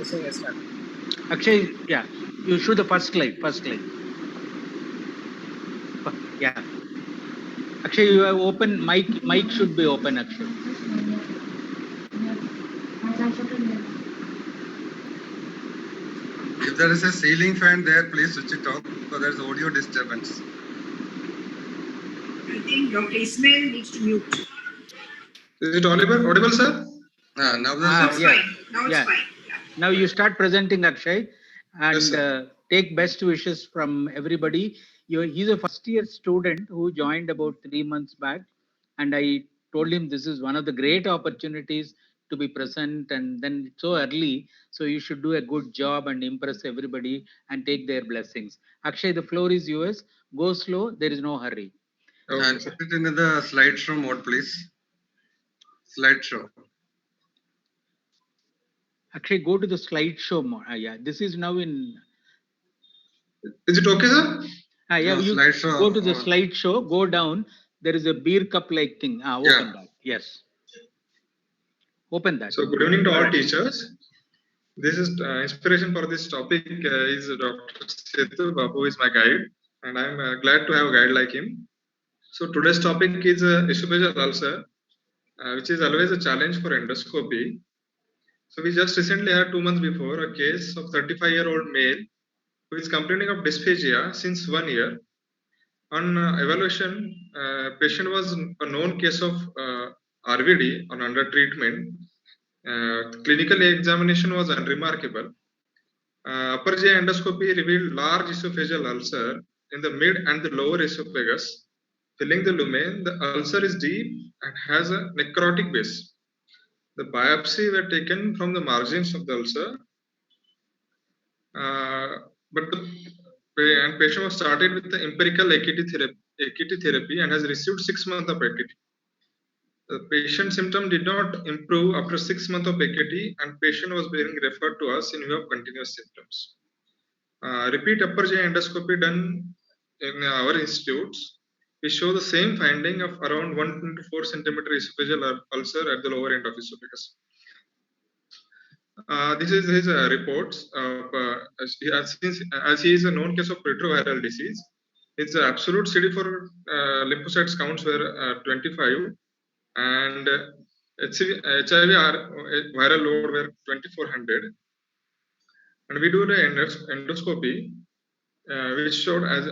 so yes, start. Akshay, yeah, you show the first slide. First slide. Yeah. Akshay, you have open mic. Mic should be open, Akshay. If there is a ceiling fan there, please switch it off because there's audio disturbance. I think Dr. Ismail needs to mute. Is it audible, sir? Now Now the it's yeah. fine. Now it's Yeah. fine. Yeah. Now you start presenting, Akshay, and Yes, take best wishes from everybody. He's a first year student who joined about 3 months back, and I told him this is one of the great opportunities to be present, and then it's so early, so you should do a good job and impress everybody and take their blessings. Akshay, the floor is yours. Go slow. There is no hurry. Okay, and sir. put it in the slideshow mode, please. Slideshow. Akshay, go to the slideshow mode. Yeah, this is now in. Is it okay, sir? Yeah, No, you slideshow. go to the slideshow, go down. There is a beer cup like thing. Open Yeah. that. Yes. Open that. So good evening to all teachers. This is inspiration for this topic is Dr. Setu Babu is my guide, and I'm glad to have a guide like him. So today's topic is esophageal ulcer, which is always a challenge for endoscopy. So we just recently had 2 months before a case of 35-year-old male who is complaining of dysphagia since 1 year. On evaluation, patient was a known case of RVD on under treatment. Clinical examination was unremarkable. Upper GI endoscopy revealed large esophageal ulcer in the mid and the lower esophagus, filling the lumen. The ulcer is deep and has a necrotic base. The biopsy were taken from the margins of the ulcer, but the patient was started with the empirical AKT therapy and has received 6 months of AKT. The patient symptom did not improve after 6 months of AKT, and patient was being referred to us in view of continuous symptoms. Repeat upper GI endoscopy done in our institutes, we show the same finding of around 1 to 4 centimeter esophageal ulcer at the lower end of esophagus. This is his reports. As he is a known case of retroviral disease, his absolute CD4 lymphocytes counts were 25, and HIV viral load were 2400. And we do the endoscopy, which showed as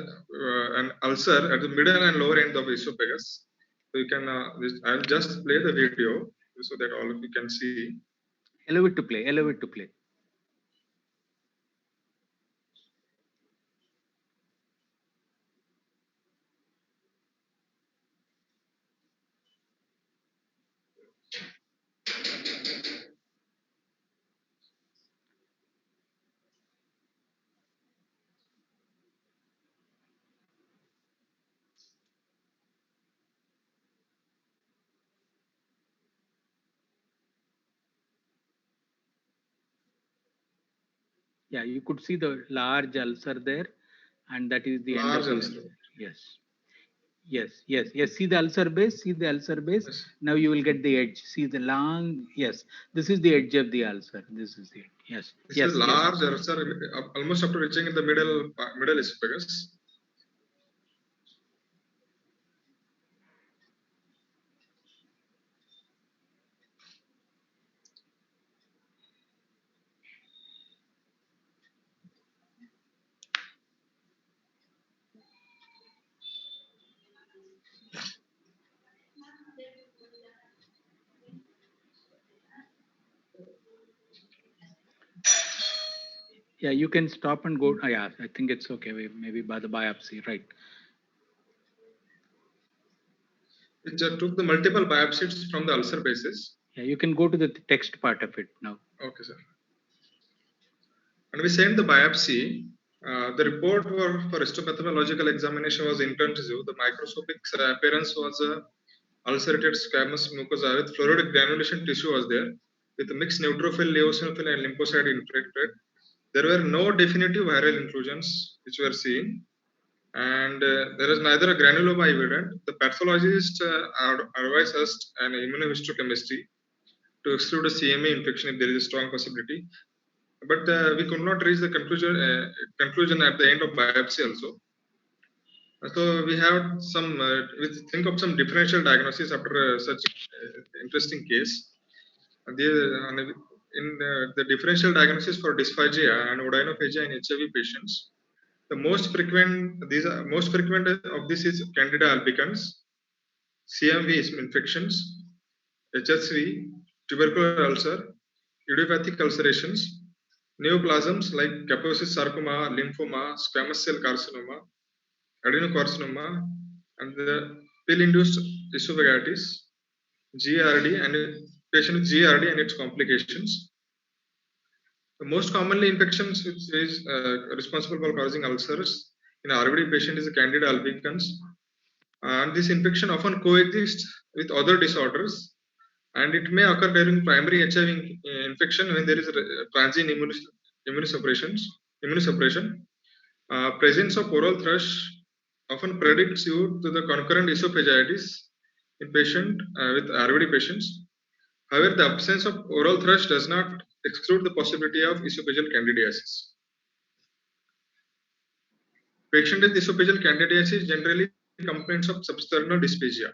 an ulcer at the middle and lower end of esophagus. So you can, I'll just play the video so that all of you can see. Allow it to play. Allow it to play. Yeah, you could see the large ulcer there, and that is the Large end of ulcer. the. Yes. Yes. See the ulcer base. See the ulcer base. Yes. Now you will get the edge. See the long. Yes, this is the edge of the ulcer. This is it. Yes. This yes. is large ulcer, almost up to reaching in the middle esophagus. Yeah, you can stop and go. Yeah, I think it's okay. Maybe by the biopsy, right? It took the multiple biopsies from the ulcer basis. Yeah, you can go to the text part of it now. Okay, sir. And we sent the biopsy. The report for histopathological examination was intensive. The microscopic appearance was ulcerated squamous mucosa with fluoride granulation tissue was there, with mixed neutrophil, eosinophil, and lymphocyte infiltrate. There were no definitive viral intrusions which were seen, and there is neither a granuloma evident. The pathologist advised us an immunohistochemistry to exclude a CMA infection if there is a strong possibility. but we could not reach the conclusion at the end of biopsy also. So we have some, we think of some differential diagnosis after such interesting case. The differential diagnosis for dysphagia and odynophagia in HIV patients, the most frequent of this is Candida albicans, CMV infections, HSV, tubercular ulcer, idiopathic ulcerations, neoplasms like Kaposi sarcoma, lymphoma, squamous cell carcinoma, adenocarcinoma, and the pill-induced esophagitis, GERD, and patient with GERD and its complications. The most commonly infections which is responsible for causing ulcers in RVD patient is Candida albicans, and this infection often coexists with other disorders, and it may occur during primary HIV infection when there is a transient immunosuppression. Presence of oral thrush often predicts you to the concurrent esophagitis in patient with RVD patients. However, the absence of oral thrush does not exclude the possibility of esophageal candidiasis. Patient with esophageal candidiasis generally complains of substernal dysphagia.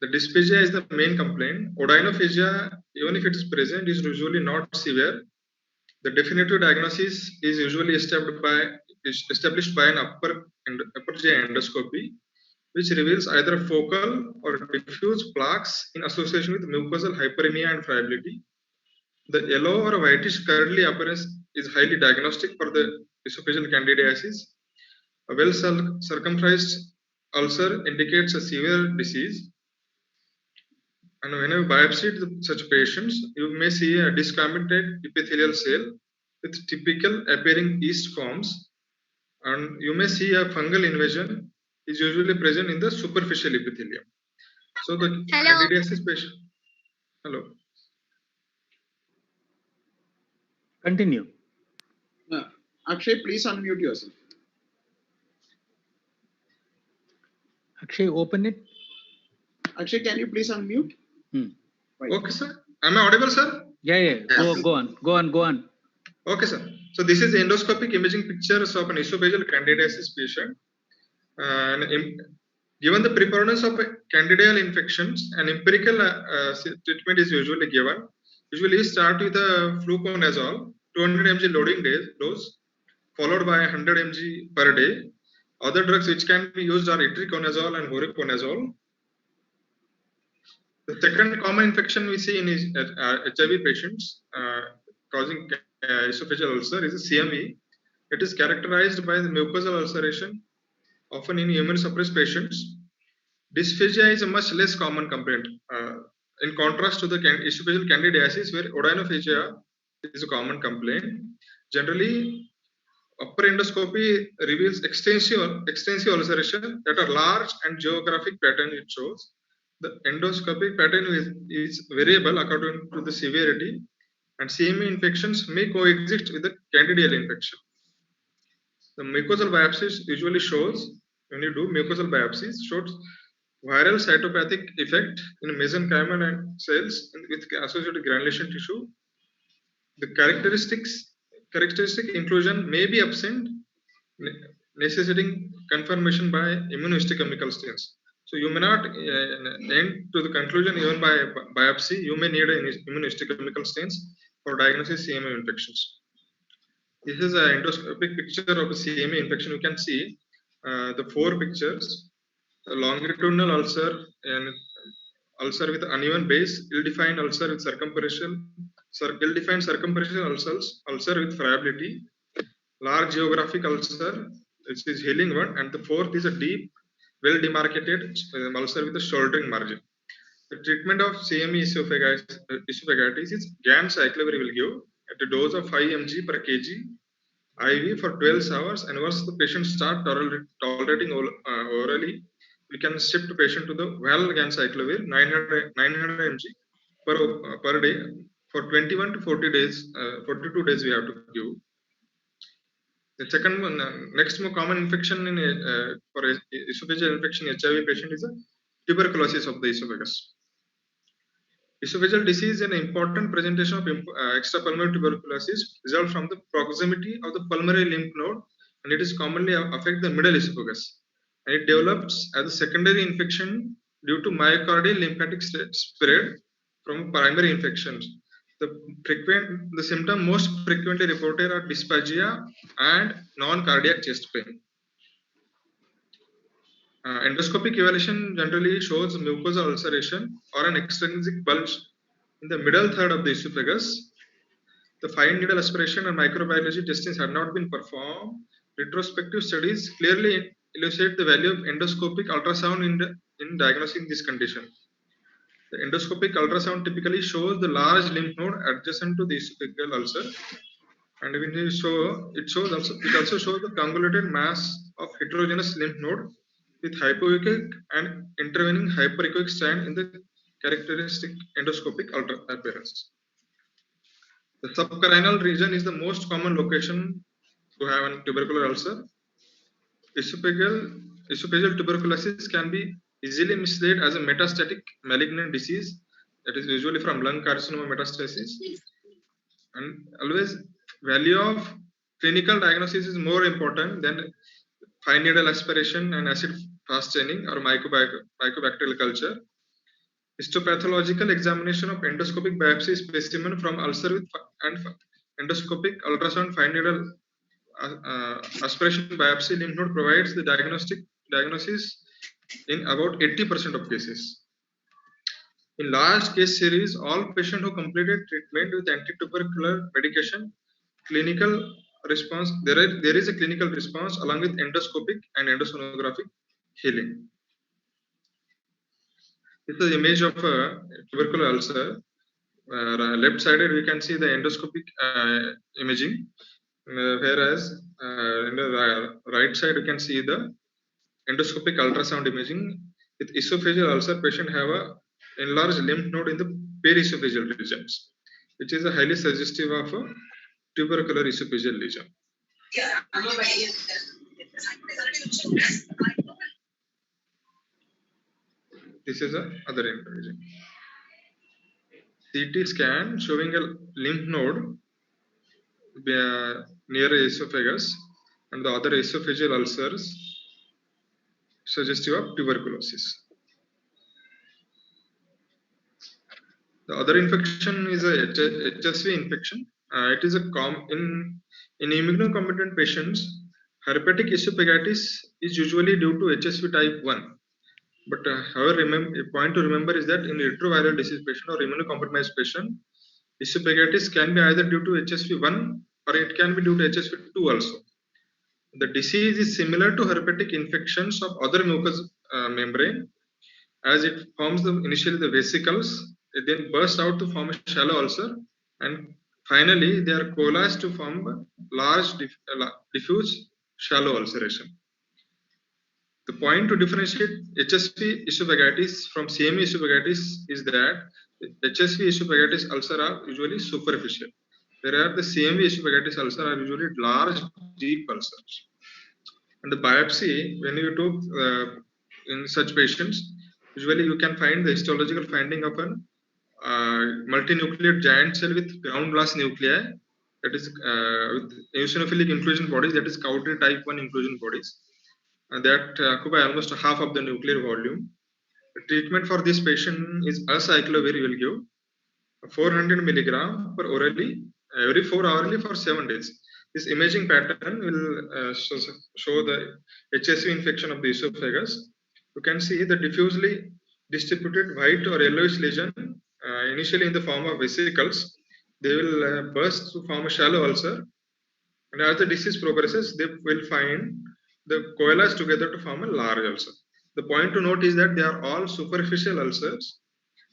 The dysphagia is the main complaint. Odynophagia, even if it is present, is usually not severe. The definitive diagnosis is usually established by an upper GI endoscopy, which reveals either focal or diffuse plaques in association with mucosal hyperemia and friability. The yellow or whitish curly appearance is highly diagnostic for the esophageal candidiasis. A well circumcised ulcer indicates a severe disease. And when you biopsy such patients, you may see a discommitted epithelial cell with typical appearing yeast forms, and you may see a fungal invasion is usually present in the superficial epithelium. So the candidiasis patient. Hello. Continue. Akshay, please unmute yourself. Akshay, open it. Akshay, can you please unmute? Right. Okay, sir. Am I audible, sir? Yeah. Go on. Okay, sir. So this is endoscopic imaging pictures of an esophageal candidiasis patient. Given the prevalence of candidal infections, an empirical treatment is usually given. Usually start with a fluconazole, 200 mg loading dose, followed by 100 mg per day. Other drugs which can be used are itraconazole and voriconazole. The second common infection we see in HIV patients causing esophageal ulcer is CMV. It is characterized by the mucosal ulceration, often in immunosuppressed patients. Dysphagia is a much less common complaint, in contrast to the esophageal candidiasis, where odynophagia is a common complaint. Generally, upper endoscopy reveals extensive ulceration that are large and geographic pattern it shows. The endoscopic pattern is variable according to the severity, and CMV infections may coexist with the candidal infection. The mucosal biopsies usually shows, when you do mucosal biopsies, shows viral cytopathic effect in mesenchymal and cells with associated granulation tissue. The characteristic inclusion may be absent, necessitating confirmation by immunohistochemical stains. So you may not end to the conclusion even by biopsy. You may need immunohistochemical stains for diagnosis CMV infections. This is an endoscopic picture of a CMV infection. You can see the four pictures: a longitudinal ulcer and ulcer with uneven base, ill-defined ulcer with ill-defined circumferential ulcer with friability, large geographic ulcer, which is healing one, and the fourth is a deep, well-demarcated ulcer with a shouldering margin. The treatment of CME esophagitis is ganciclovir will give at a dose of 5 mg per kg IV for 12 hours, and once the patient start tolerating orally, we can shift the patient to the valganciclovir 900 mg per day for 21 to 40 days, 42 days we have to give. The second one, next more common infection in for esophageal infection in HIV patient is a tuberculosis of the esophagus. Esophageal disease is an important presentation of extrapulmonary tuberculosis result from the proximity of the pulmonary lymph node, and it is commonly affect the middle esophagus. And it develops as a secondary infection due to myocardial lymphatic spread from primary infections. The symptom most frequently reported are dysphagia and non-cardiac chest pain. Endoscopic evaluation generally shows mucosal ulceration or an extrinsic bulge in the middle third of the esophagus. The fine needle aspiration and microbiology testings had not been performed. Retrospective studies clearly illustrate the value of endoscopic ultrasound in diagnosing this condition. The endoscopic ultrasound typically shows the large lymph node adjacent to the esophageal ulcer, and when you show it also shows the convoluted mass of heterogeneous lymph node with hypoechoic and intervening hyperechoic strand in the characteristic endoscopic appearance. The subcarinal region is the most common location to have a tubercular ulcer. Esophageal tuberculosis can be easily misled as a metastatic malignant disease, that is usually from lung carcinoma metastasis. And always value of clinical diagnosis is more important than fine needle aspiration and acid fast staining or mycobacterial culture. Histopathological examination of endoscopic biopsy specimen from ulcer with and endoscopic ultrasound fine needle aspiration biopsy lymph node provides the diagnosis in about 80% of cases. In large case series, all patients who completed treatment with anti-tubercular medication, clinical response, there is a clinical response along with endoscopic and endosonographic healing. This is the image of a tubercular ulcer. Left sided, we can see the endoscopic imaging, whereas in the right side, you can see the endoscopic ultrasound imaging. With esophageal ulcer, patient have a enlarged lymph node in the periesophageal regions, which is a highly suggestive of a tubercular esophageal lesion. This is a other imaging. CT scan showing a lymph node near esophagus and the other esophageal ulcers suggestive of tuberculosis. The other infection is a HSV infection. It is a in immunocompetent patients, herpetic esophagitis is usually due to HSV type 1. But however, a point to remember is that in retroviral disease patient or immunocompromised patient, esophagitis can be either due to HSV1 or it can be due to HSV2 also. The disease is similar to herpetic infections of other mucous membrane, as it forms initially the vesicles, it then bursts out to form a shallow ulcer, and finally they are coalesced to form a large diffuse shallow ulceration. The point to differentiate HSV esophagitis from CME esophagitis is that HSV esophagitis ulcer are usually superficial, whereas the CME esophagitis ulcer are usually large, deep ulcers. And the biopsy, when you took in such patients, usually you can find the histological finding of a multinucleate giant cell with ground glass nuclei, that is with eosinophilic inclusion bodies, that is Cowdery type 1 inclusion bodies, and that occupy almost half of the nuclear volume. The treatment for this patient is acyclovir. You will give 400 milligram per orally every 4 hourly for 7 days. This imaging pattern will show the HSV infection of the esophagus. You can see the diffusely distributed white or yellowish lesion initially in the form of vesicles. They will burst to form a shallow ulcer, and as the disease progresses, they will find the coalesce together to form a large ulcer. The point to note is that they are all superficial ulcers.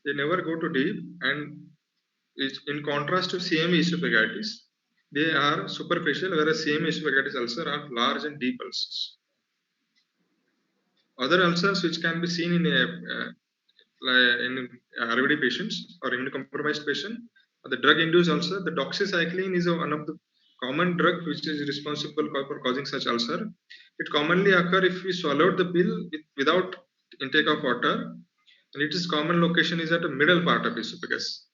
They never go to deep, and in contrast to CME esophagitis, they are superficial, whereas CME esophagitis ulcer are large and deep ulcers. Other ulcers which can be seen in RVD patients or immunocompromised patient, the drug-induced ulcer, the doxycycline is one of the common drug which is responsible for causing such ulcer. It commonly occurs if we swallowed the pill without intake of water, and its common location is at the middle part of esophagus.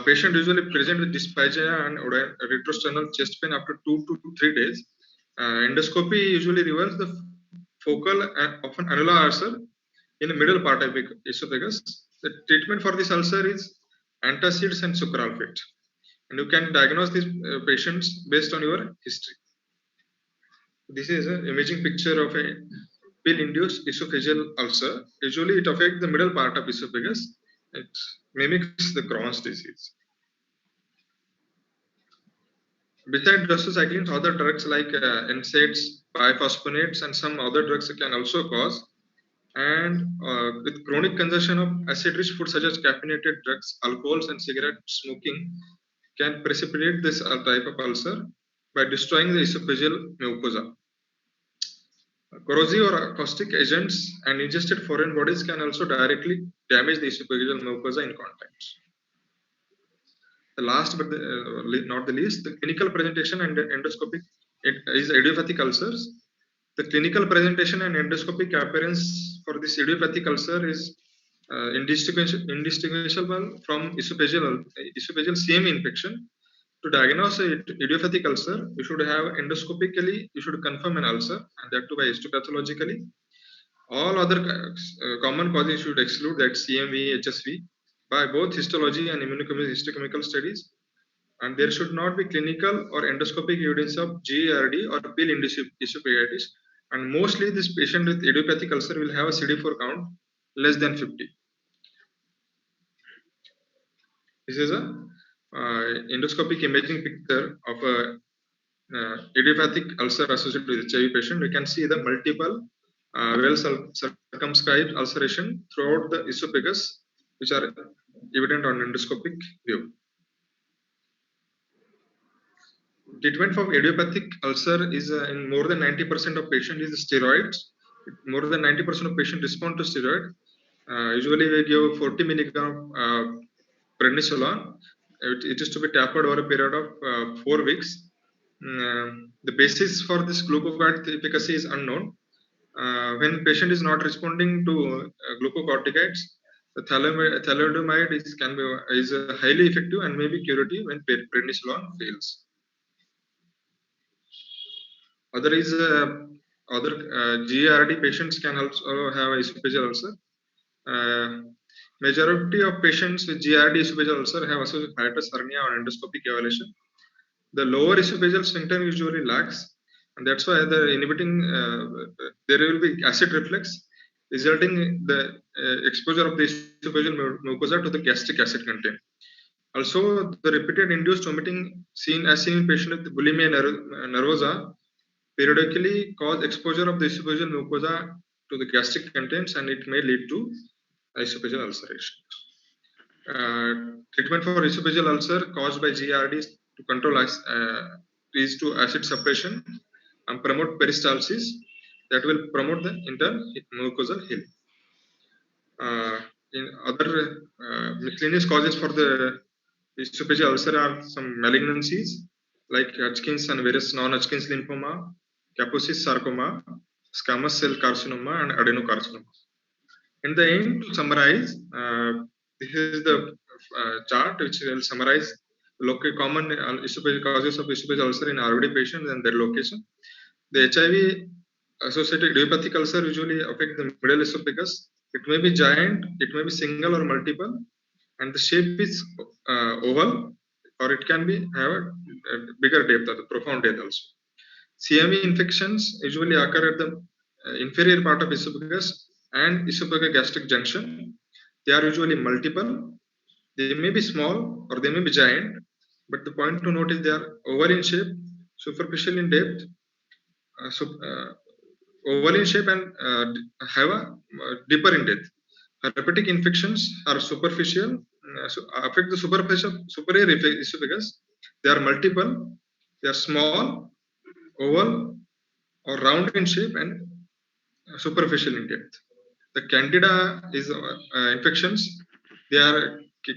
Patient usually present with dysphagia and retrosternal chest pain after 2 to 3 days. Endoscopy usually reveals the focal and often annular ulcer in the middle part of esophagus. The treatment for this ulcer is antacids and sucralfate, and you can diagnose these patients based on your history. This is an imaging picture of a pill-induced esophageal ulcer. Usually, it affects the middle part of esophagus. It mimics the Crohn's disease. Besides doxycycline, other drugs like NSAIDs, biphosphonates, and some other drugs can also cause. And with chronic consumption of acid-rich foods such as caffeinated drugs, alcohols, and cigarette smoking can precipitate this type of ulcer by destroying the esophageal mucosa. Corrosive or caustic agents and ingested foreign bodies can also directly damage the esophageal mucosa in contact. The last but not the least, the clinical presentation and endoscopic is idiopathic ulcers. The clinical presentation and endoscopic appearance for this idiopathic ulcer is indistinguishable from esophageal CME infection. To diagnose an idiopathic ulcer, you should have endoscopically, you should confirm an ulcer, and that too by histopathologically. All other common causes should exclude, that CMV, HSV, by both histology and histochemical studies. And there should not be clinical or endoscopic evidence of GERD or pill-induced esophagitis. And mostly this patient with idiopathic ulcer will have a CD4 count less than 50. This is a endoscopic imaging picture of a idiopathic ulcer associated with HIV patient. We can see the multiple well circumscribed ulceration throughout the esophagus, which are evident on endoscopic view. Treatment for idiopathic ulcer is in more than 90% of patients is steroids. More than 90% of patients respond to steroid. Usually we give 40 milligram prednisolone. It is to be tapered over a period of 4 weeks. The basis for this glucocorticoid efficacy is unknown. When patient is not responding to glucocorticoids, the thalidomide is highly effective and may be curative when prednisolone fails. Other GERD patients can also have esophageal ulcer. Majority of patients with GERD esophageal ulcer have associated hiatus hernia or endoscopic evaluation. The lower esophageal sphincter usually lacks, and that's why the inhibiting there will be acid reflux, resulting in the exposure of the esophageal mucosa to the gastric acid content. Also, the repeated induced vomiting seen in patient with bulimia nervosa periodically cause exposure of the esophageal mucosa to the gastric contents, and it may lead to esophageal ulceration. Treatment for esophageal ulcer caused by GERD is to control is to acid suppression and promote peristalsis that will promote the internal mucosal healing. In other miscellaneous causes for the esophageal ulcer are some malignancies like Hodgkin's and various non-Hodgkin's lymphoma, Kaposi sarcoma, squamous cell carcinoma, and adenocarcinoma. In the end, to summarize, this is the chart which will summarize common causes of esophageal ulcer in RVD patients and their location. The HIV associated idiopathic ulcer usually affect the middle esophagus. It may be giant, it may be single or multiple, and the shape is oval, or it can be have a bigger depth or the profound depth also. CME infections usually occur at the inferior part of esophagus and esophagogastric junction. They are usually multiple. They may be small or they may be giant, but the point to note is they are oval in shape, superficial in depth, oval in shape, and have a deeper in depth. Herpetic infections are superficial, affect the superior esophagus. They are multiple, they are small, oval, or round in shape, and superficial in depth. The Candida is infections. They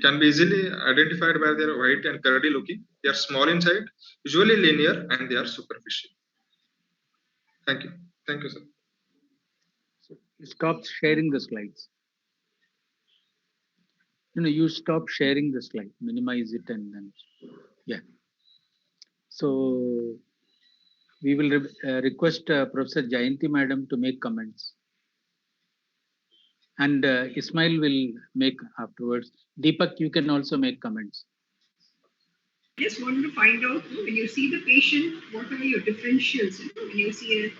can be easily identified by their white and curdy looking. They are small inside, usually linear, and they are superficial. Thank you. Thank you, sir. So stop sharing the slides. You stop sharing the slide, minimize it, and then, yeah. So we will request Professor Jayanti Madam to make comments. And Ismail will make afterwards. Deepak, you can also make comments. Just wanted to find out, when you see the patient, what are your differentials? When you see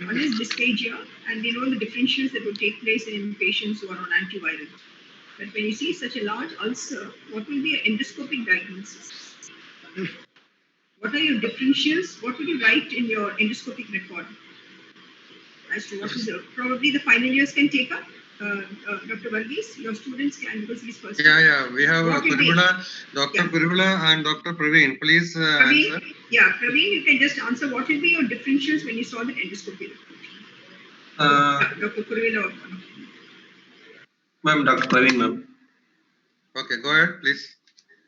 one is dysphagia, and we know the differentials that would take place in patients who are on antiviral. But when you see such a large ulcer, what will be your endoscopic diagnosis? What are your differentials? What will you write in your endoscopic record as to what is probably the final years can take up? Dr. Varghese, your students can, because he's first. Yeah. We have What will be- Kurivula, Dr. Yeah. Kurivula and Dr. Praveen. Please Praveen, answer. yeah, Praveen, you can just answer what will be your differentials when you saw the endoscopy report. Dr. Kuruvilla or one of you. Ma'am, Dr. Praveen, ma'am. Okay, go ahead, please.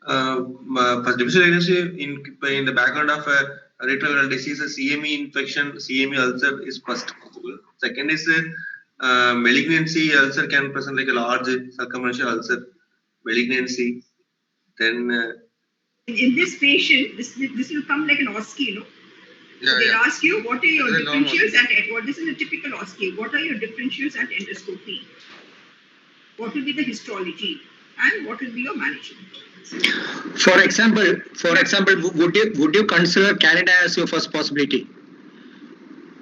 For differential diagnosis in the background of retroviral disease, CME infection, CME ulcer is first possible. Second is malignancy ulcer can present like a large circumferential ulcer, malignancy. Then In this patient, this will come like an OSCE, So they'll ask you, what are your This is a normal. differentials at what? This is a typical OSCE. What are your differentials at endoscopy? What will be the histology? And what will be your management? For example, would you consider Canada as your first possibility?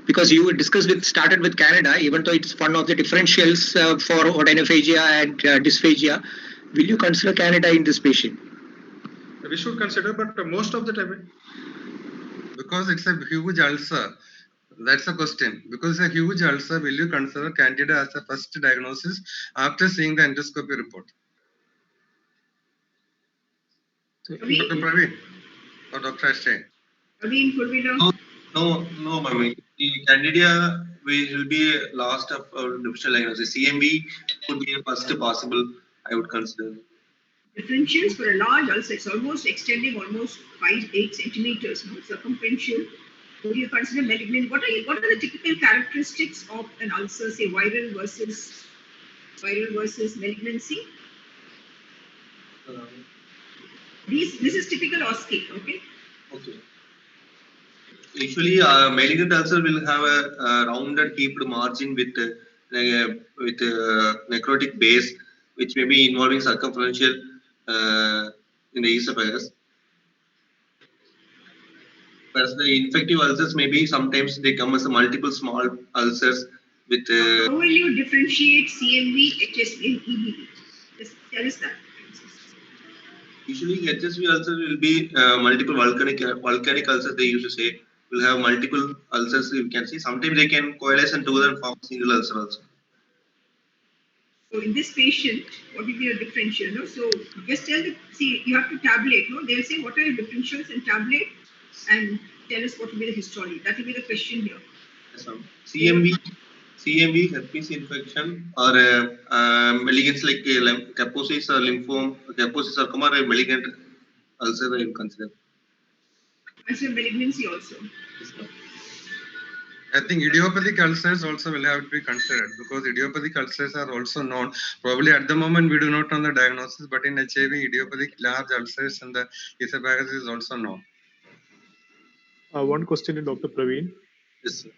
Because you started with Canada, even though it's one of the differentials for odynophagia and dysphagia. Will you consider Canada in this patient? We should consider, but most of the time, Because it's a huge ulcer. That's the question. Because it's a huge ulcer, will you consider Candida as a first diagnosis after seeing the endoscopy report? So, Dr. Praveen or Dr. Ashtray? Praveen, Kuruvilla. no, ma'am. The Candida will be last of differential diagnosis. CMV could be a first possible. I would consider. Differentials for a large ulcer, it's almost extending almost 5-8 centimeters, circumferential. Would you consider malignant? What are the typical characteristics of an ulcer, say viral versus malignancy? This is typical OSCE, okay? Okay. Usually, malignant ulcer will have a rounded heaped margin with necrotic base, which may be involving circumferential in the esophagus. Whereas the infective ulcers maybe sometimes they come as a multiple small ulcers with. How will you differentiate CMV, HSV, and EBV? Just tell us that. Usually, HSV ulcer will be multiple volcanic ulcers. They used to say will have multiple ulcers. You can see sometimes they can coalesce together and form single ulcer also. So in this patient, what will be your differential? So just tell you have to tabulate. They'll say what are your differentials and tabulate, and tell us what will be the histology. That will be the question here. Yes, ma'am. CMV, herpes infection, or malignancy like Kaposi's or lymphoma, Kaposi's sarcoma, or a malignant ulcer I will consider. Consider malignancy also. Yes, ma'am. I think idiopathic ulcers also will have to be considered because idiopathic ulcers are also known. Probably at the moment we do not know the diagnosis, but in HIV, idiopathic large ulcers in the esophagus is also known. One question to Dr. Praveen. Yes, sir.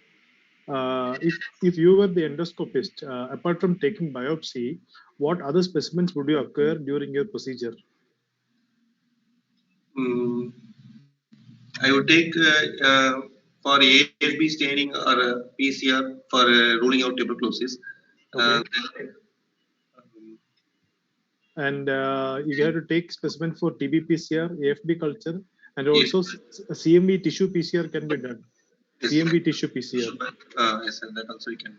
If you were the endoscopist, apart from taking biopsy, what other specimens would you acquire during your procedure? I would take for AFB staining or PCR for ruling out tuberculosis. Okay. And you have to take specimen for TB PCR, AFB culture, and also CMV tissue PCR can be done. Yes, CMV tissue PCR. Yes, sir, that also you can.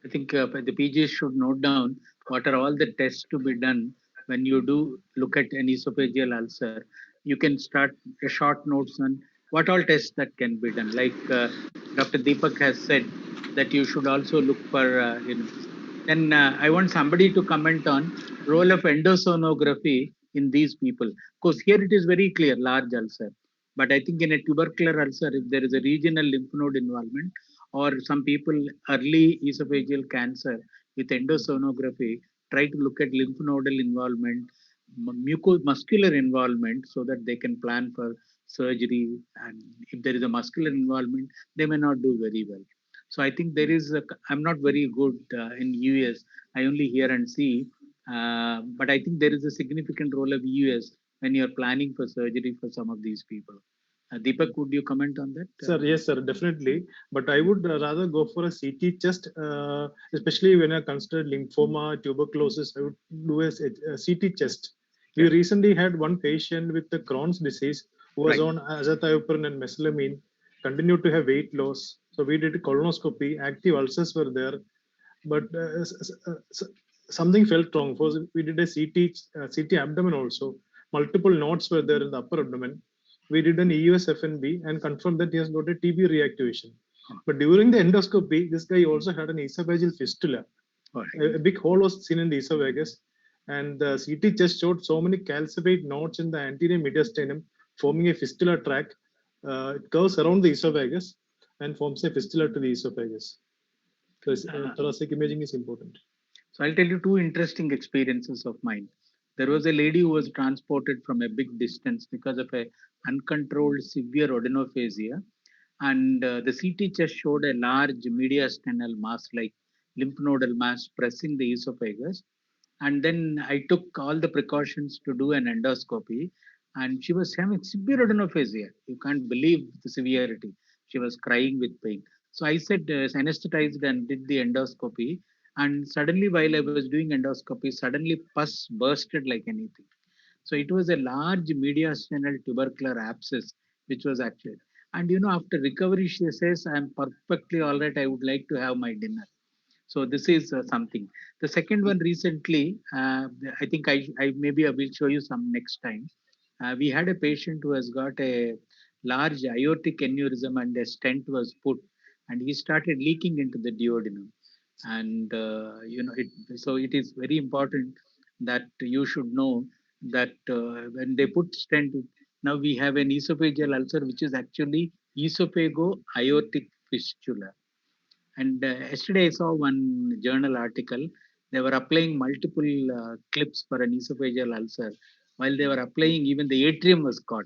I think the PGs should note down what are all the tests to be done when you do look at an esophageal ulcer. You can start a short notes on what all tests that can be done. Like Dr. Deepak has said that you should also look for, Then I want somebody to comment on role of endosonography in these people. Of course, here it is very clear, large ulcer. But I think in a tubercular ulcer, if there is a regional lymph node involvement, or some people early esophageal cancer with endosonography, try to look at lymph nodal involvement muscular involvement so that they can plan for surgery. And if there is a muscular involvement, they may not do very well. So I think there is I'm not very good in US. I only hear and see, but I think there is a significant role of US when you're planning for surgery for some of these people. Deepak, would you comment on that? Sir, yes, sir, definitely. But I would rather go for a CT chest, especially when I consider lymphoma, tuberculosis. I would do a CT chest. We recently had one patient with the Crohn's disease who was on azathioprine and mesalamine, continued to have weight loss. So we did a colonoscopy, active ulcers were there, but something felt wrong. First, we did a CT abdomen also. Multiple nodes were there in the upper abdomen. We did an EUS FNB and confirmed that he has got a TB reactivation. But during the endoscopy, this guy also had an esophageal fistula. A big hole was seen in the esophagus, and the CT chest showed so many calcified nodes in the anterior mediastinum, forming a fistula tract. It curves around the esophagus and forms a fistula to the esophagus. So thoracic imaging is important. So I'll tell you two interesting experiences of mine. There was a lady who was transported from a big distance because of a uncontrolled severe adenophasia, and the CT chest showed a large mediastinal mass like lymph nodal mass pressing the esophagus. And then I took all the precautions to do an endoscopy, and she was having severe adenophasia. You can't believe the severity. She was crying with pain. So I said, anesthetized and did the endoscopy. And suddenly, while I was doing endoscopy, suddenly pus bursted like anything. So it was a large mediastinal tubercular abscess, which was actually. And after recovery, she says, I'm perfectly all right. I would like to have my dinner. So this is something. The second one recently, I think I maybe I will show you some next time. We had a patient who has got a large aortic aneurysm and a stent was put, and he started leaking into the duodenum. And so it is very important that you should know that when they put stent, now we have an esophageal ulcer which is actually esophago-aortic fistula. And yesterday I saw one journal article. They were applying multiple clips for an esophageal ulcer. While they were applying, even the atrium was caught.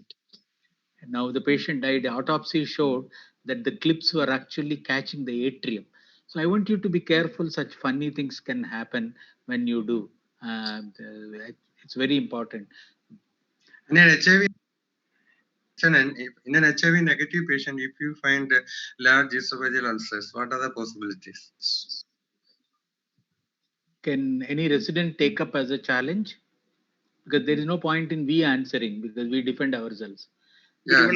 And now the patient died. The autopsy showed that the clips were actually catching the atrium. So I want you to be careful. Such funny things can happen when you do. It's very important. In an HIV negative patient, if you find large esophageal ulcers, what are the possibilities? Can any resident take up as a challenge? Because there is no point in we answering because we defend ourselves. Yeah.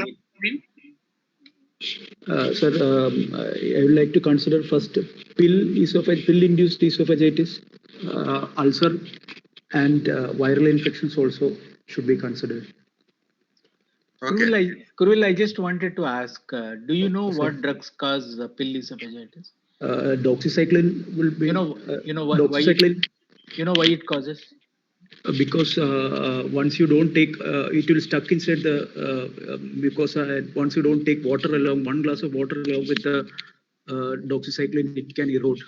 Sir, I would like to consider first pill-induced esophagitis, ulcer, and viral infections also should be considered. Okay. Kurul, I just wanted to ask, do you know what drugs cause pill esophagitis? Doxycycline will be. Doxycycline. Why it causes? Because once you don't take, it will stuck inside the mucosa. Once you don't take water along, one glass of water along with the doxycycline, it can erode.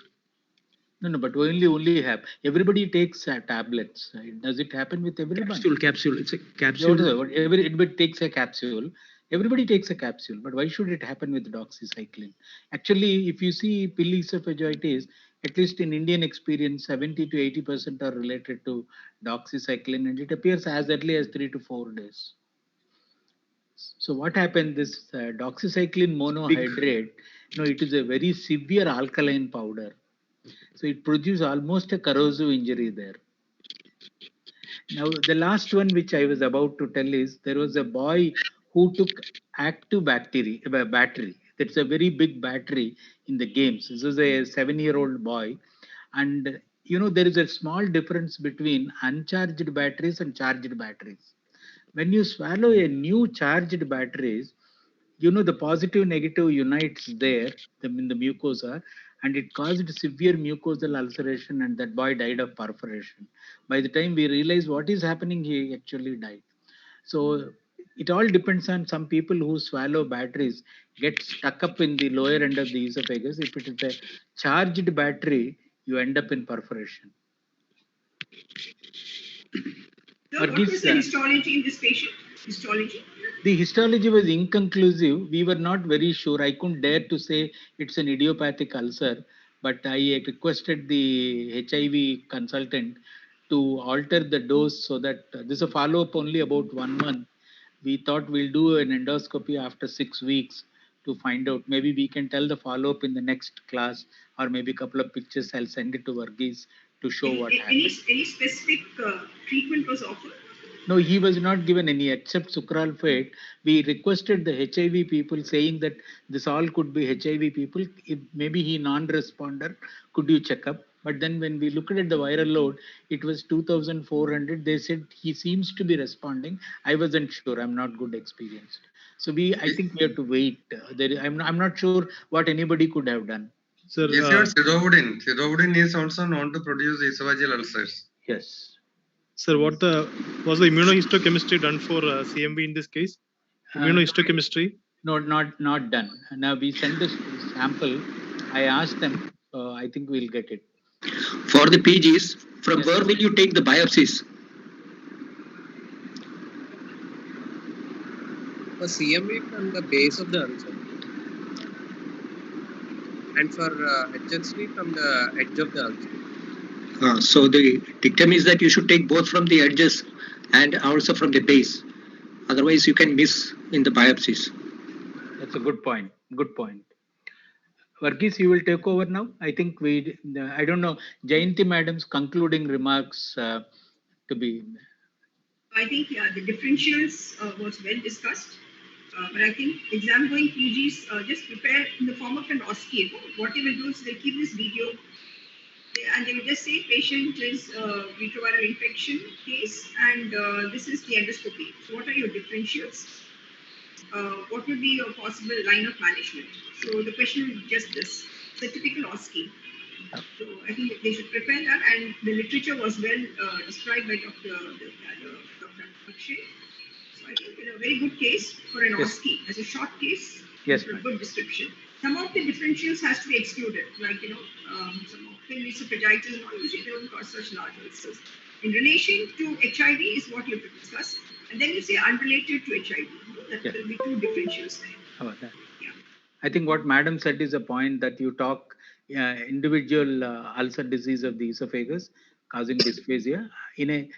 No, but we only have. Everybody takes tablets. Does it happen with everybody? Capsule. It's a capsule. Everybody takes a capsule. Everybody takes a capsule. But why should it happen with doxycycline? Actually, if you see pill esophagitis, at least in Indian experience, 70 to 80% are related to doxycycline, and it appears as early as 3 to 4 days. So what happened? This doxycycline monohydrate, it is a very severe alkaline powder. So it produces almost a corrosive injury there. Now, the last one which I was about to tell is there was a boy who took active battery. That's a very big battery in the games. This is a 7-year-old boy. And, there is a small difference between uncharged batteries and charged batteries. When you swallow a new charged batteries, the positive negative unites there in the mucosa, and it caused severe mucosal ulceration, and that boy died of perforation. By the time we realized what is happening, he actually died. So it all depends on some people who swallow batteries get stuck up in the lower end of the esophagus. If it is a charged battery, you end up in perforation. So what Varghese, was the histology in this patient? Histology? the histology was inconclusive. We were not very sure. I couldn't dare to say it's an idiopathic ulcer, but I requested the HIV consultant to alter the dose so that this is a follow-up only about 1 month. We thought we'll do an endoscopy after 6 weeks to find out. Maybe we can tell the follow-up in the next class, or maybe a couple of pictures. I'll send it to Varghese to show what happened. Any specific treatment was offered? No, he was not given any except sucralfate. We requested the HIV people saying that this all could be HIV people. If maybe he non-responder, could you check up? But then when we looked at the viral load, it was 2,400. They said he seems to be responding. I wasn't sure. I'm not good experienced. So I think we have to wait. I'm not sure what anybody could have done. Sir, If you are Sidovudin, Sidovudin is also known to produce esophageal ulcers. Yes. sir, was the immunohistochemistry done for CMV in this case? Immunohistochemistry? No, not done. Now we send the sample. I asked them. I think we'll get it. For the PGs, from where will you take the biopsies? For CMV from the base of the ulcer, and for HSV from the edge of the ulcer. So the dictum is that you should take both from the edges and also from the base. Otherwise, you can miss in the biopsies. That's a good point. Good point. Varghese, you will take over now. I think I don't know, Jayanti madam's concluding remarks to be. I think the differentials was well discussed. But I think exam going PGs just prepare in the form of an OSCE. What they will do is they'll keep this video and they will just say patient is retroviral infection case and this is the endoscopy. So what are your differentials? What would be your possible line of management? So the question is just this. It's a typical OSCE. So I think they should prepare that, and the literature was well described by Dr. Akshay. So I think a very good case for an OSCE as a short case. Yes, for a good description. Some of the differentials has to be excluded, like some of the esophagitis and all, usually they don't cause such large ulcers. In relation to HIV is what you have to discuss, and then you say unrelated to HIV. That will be two differentials there. How about that? Yeah. I think what Madam said is a point that you talk individual ulcer disease of the esophagus causing dysphagia. In a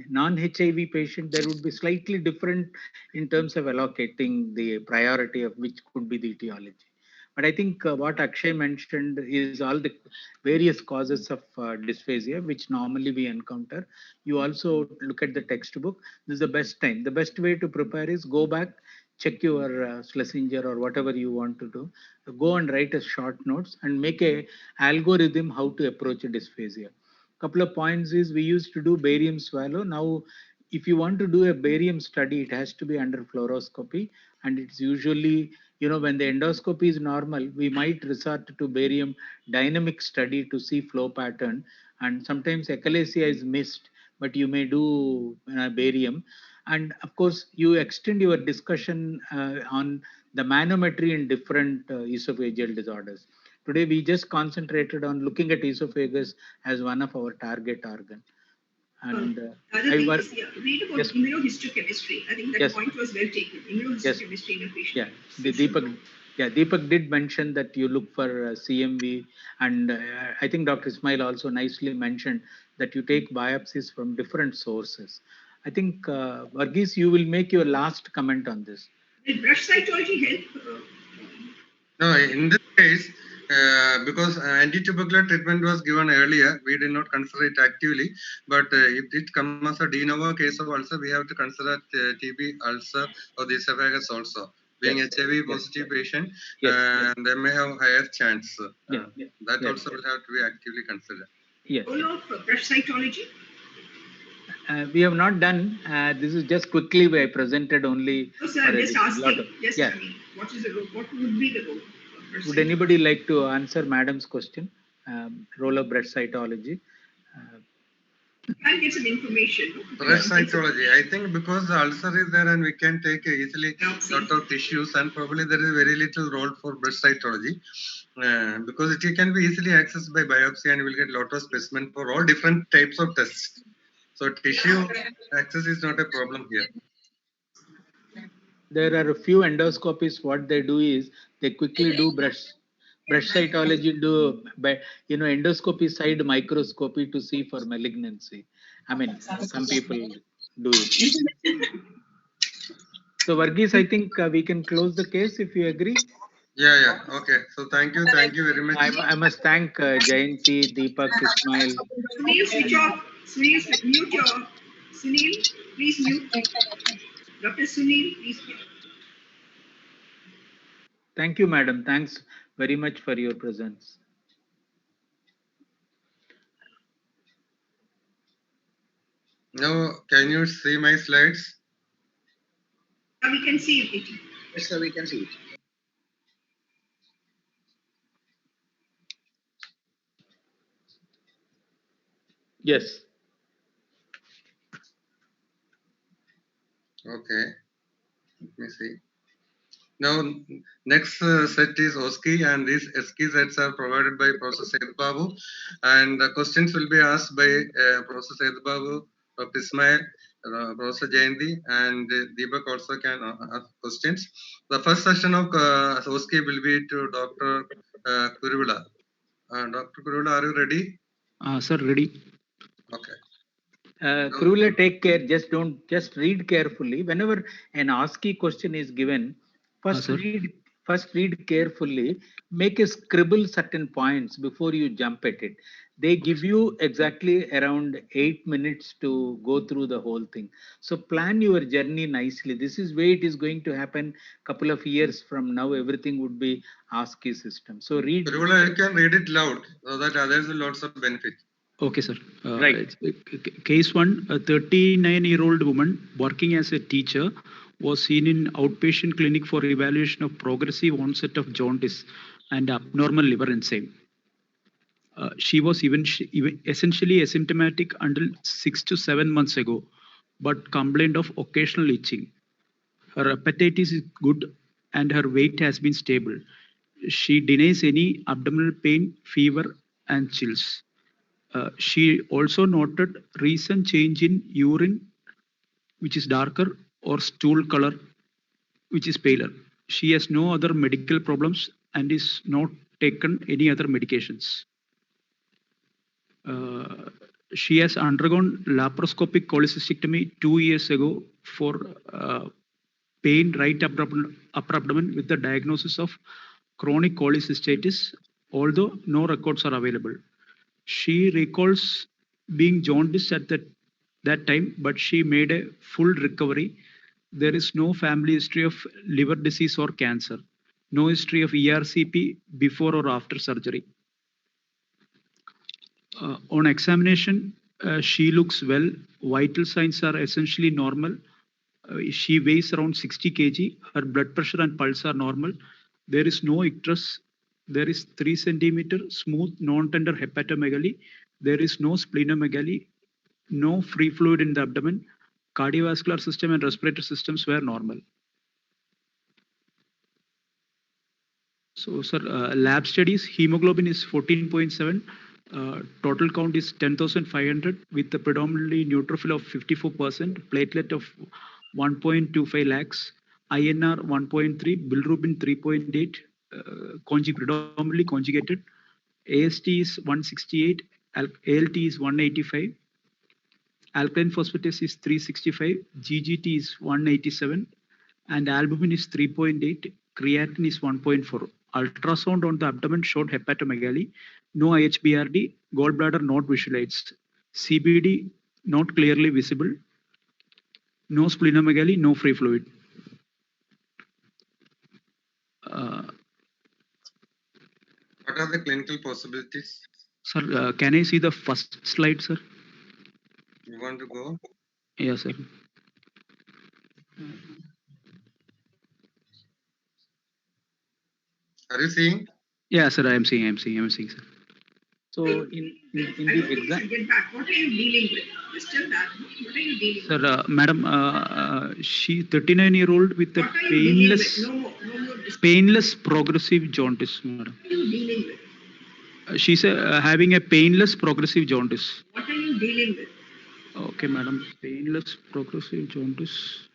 non-HIV patient, there would be slightly different in terms of allocating the priority of which could be the etiology. But I think what Akshay mentioned is all the various causes of dysphagia, which normally we encounter. You also look at the textbook. This is the best time. The best way to prepare is go back, check your Schlesinger or whatever you want to do. Go and write a short notes and make a algorithm how to approach a dysphagia. Couple of points is we used to do barium swallow. Now, if you want to do a barium study, it has to be under fluoroscopy, and it's usually, when the endoscopy is normal, we might resort to barium dynamic study to see flow pattern, and sometimes achalasia is missed, but you may do barium. And of course, you extend your discussion on the manometry in different esophageal disorders. Today, we just concentrated on looking at esophagus as one of our target organ. And read about immunohistochemistry. I think that point was well taken. Immunohistochemistry in a patient. Deepak did mention that you look for CMV, and I think Dr. Ismail also nicely mentioned that you take biopsies from different sources. I think Varghese, you will make your last comment on this. Did brush cytology help? No, in this case, because anti-tubercular treatment was given earlier, we did not consider it actively. But if it comes as a de novo case of ulcer, we have to consider TB ulcer or the esophagus also. Being HIV positive patient, they may have higher chance. That also will have to be actively considered. Yes. Role of brush cytology? We have not done. This is just quickly I presented only. No, sir, I'm just asking. What is the role? What would be the role? Would anybody like to answer Madam's question? Role of breast cytology. I'll get some information. Breast cytology. I think because the ulcer is there and we can take easily lot of tissues, and probably there is very little role for breast cytology because it can be easily accessed by biopsy, and we will get lot of specimen for all different types of tests. So tissue access is not a problem here. There are a few endoscopies. What they do is they quickly do brush cytology, do endoscopy side microscopy to see for malignancy. I mean, some people do it. So Varghese, I think we can close the case if you agree. Yeah. Okay. So thank you very much. I must thank Jayanti, Deepak, Ismail. Sunil, switch off. Sunil, mute your. Sunil, please mute. Dr. Sunil, please mute. Thank you, madam. Thanks very much for your presence. Now, can you see my slides? We can see it. Yes, sir, we can see it. Yes. Okay. Let me see. Now, next set is OSCE, and these OSCE sets are provided by Professor Seth Babu, and the questions will be asked by Professor Seth Babu, Dr. Ismail, Professor Jayanti, and Deepak also can ask questions. The first session of OSCE will be to Dr. Kuruvilla. Dr. Kuruvilla, are you ready? Sir, ready. Okay. Kuruvilla, take care. Just read carefully. Whenever an OSCE question is given, first read carefully. Make a scribble certain points before you jump at it. They give you exactly around 8 minutes to go through the whole thing. So plan your journey nicely. This is where it is going to happen. Couple of years from now, everything would be OSCE system. So read. Kuruvilla, you can read it loud so that others will also benefit. Okay, sir. Right. Case 1, a 39-year-old woman working as a teacher was seen in outpatient clinic for evaluation of progressive onset of jaundice and abnormal liver enzyme. She was essentially asymptomatic until 6 to 7 months ago, but complained of occasional itching. Her hepatitis is good and her weight has been stable. She denies any abdominal pain, fever, and chills. She also noted recent change in urine, which is darker, or stool color, which is paler. She has no other medical problems and is not taken any other medications. She has undergone laparoscopic cholecystectomy 2 years ago for pain right upper abdomen with the diagnosis of chronic cholecystitis, although no records are available. She recalls being jaundiced at that time, but she made a full recovery. There is no family history of liver disease or cancer. No history of ERCP before or after surgery. On examination, she looks well. Vital signs are essentially normal. She weighs around 60 kg. Her blood pressure and pulse are normal. There is no icterus. There is 3 centimeter smooth non-tender hepatomegaly. There is no splenomegaly. No free fluid in the abdomen. Cardiovascular system and respiratory systems were normal. So, sir, lab studies, hemoglobin is 14.7. Total count is 10,500 with the predominantly neutrophil of 54%, platelet of 1.25 lakhs, INR 1.3, bilirubin 3.8, predominantly conjugated. AST is 168, ALT is 185, alkaline phosphatase is 365, GGT is 187, and albumin is 3.8, creatinine is 1.4. Ultrasound on the abdomen showed hepatomegaly, no IHBRD, gallbladder not visualized, CBD not clearly visible, no splenomegaly, no free fluid. What are the clinical possibilities? Sir, can I see the first slide, sir? You want to go? Yes, sir. Are you seeing? Yeah, sir, I am seeing, sir. So in the exam, Get back. What are you dealing with? Just tell that. What are you dealing with? Sir, madam, she 39-year-old with a What are you dealing with? No more painless progressive jaundice, madam. What are you dealing with? She's having a painless progressive jaundice. What are you dealing with? Okay, madam. Painless progressive jaundice.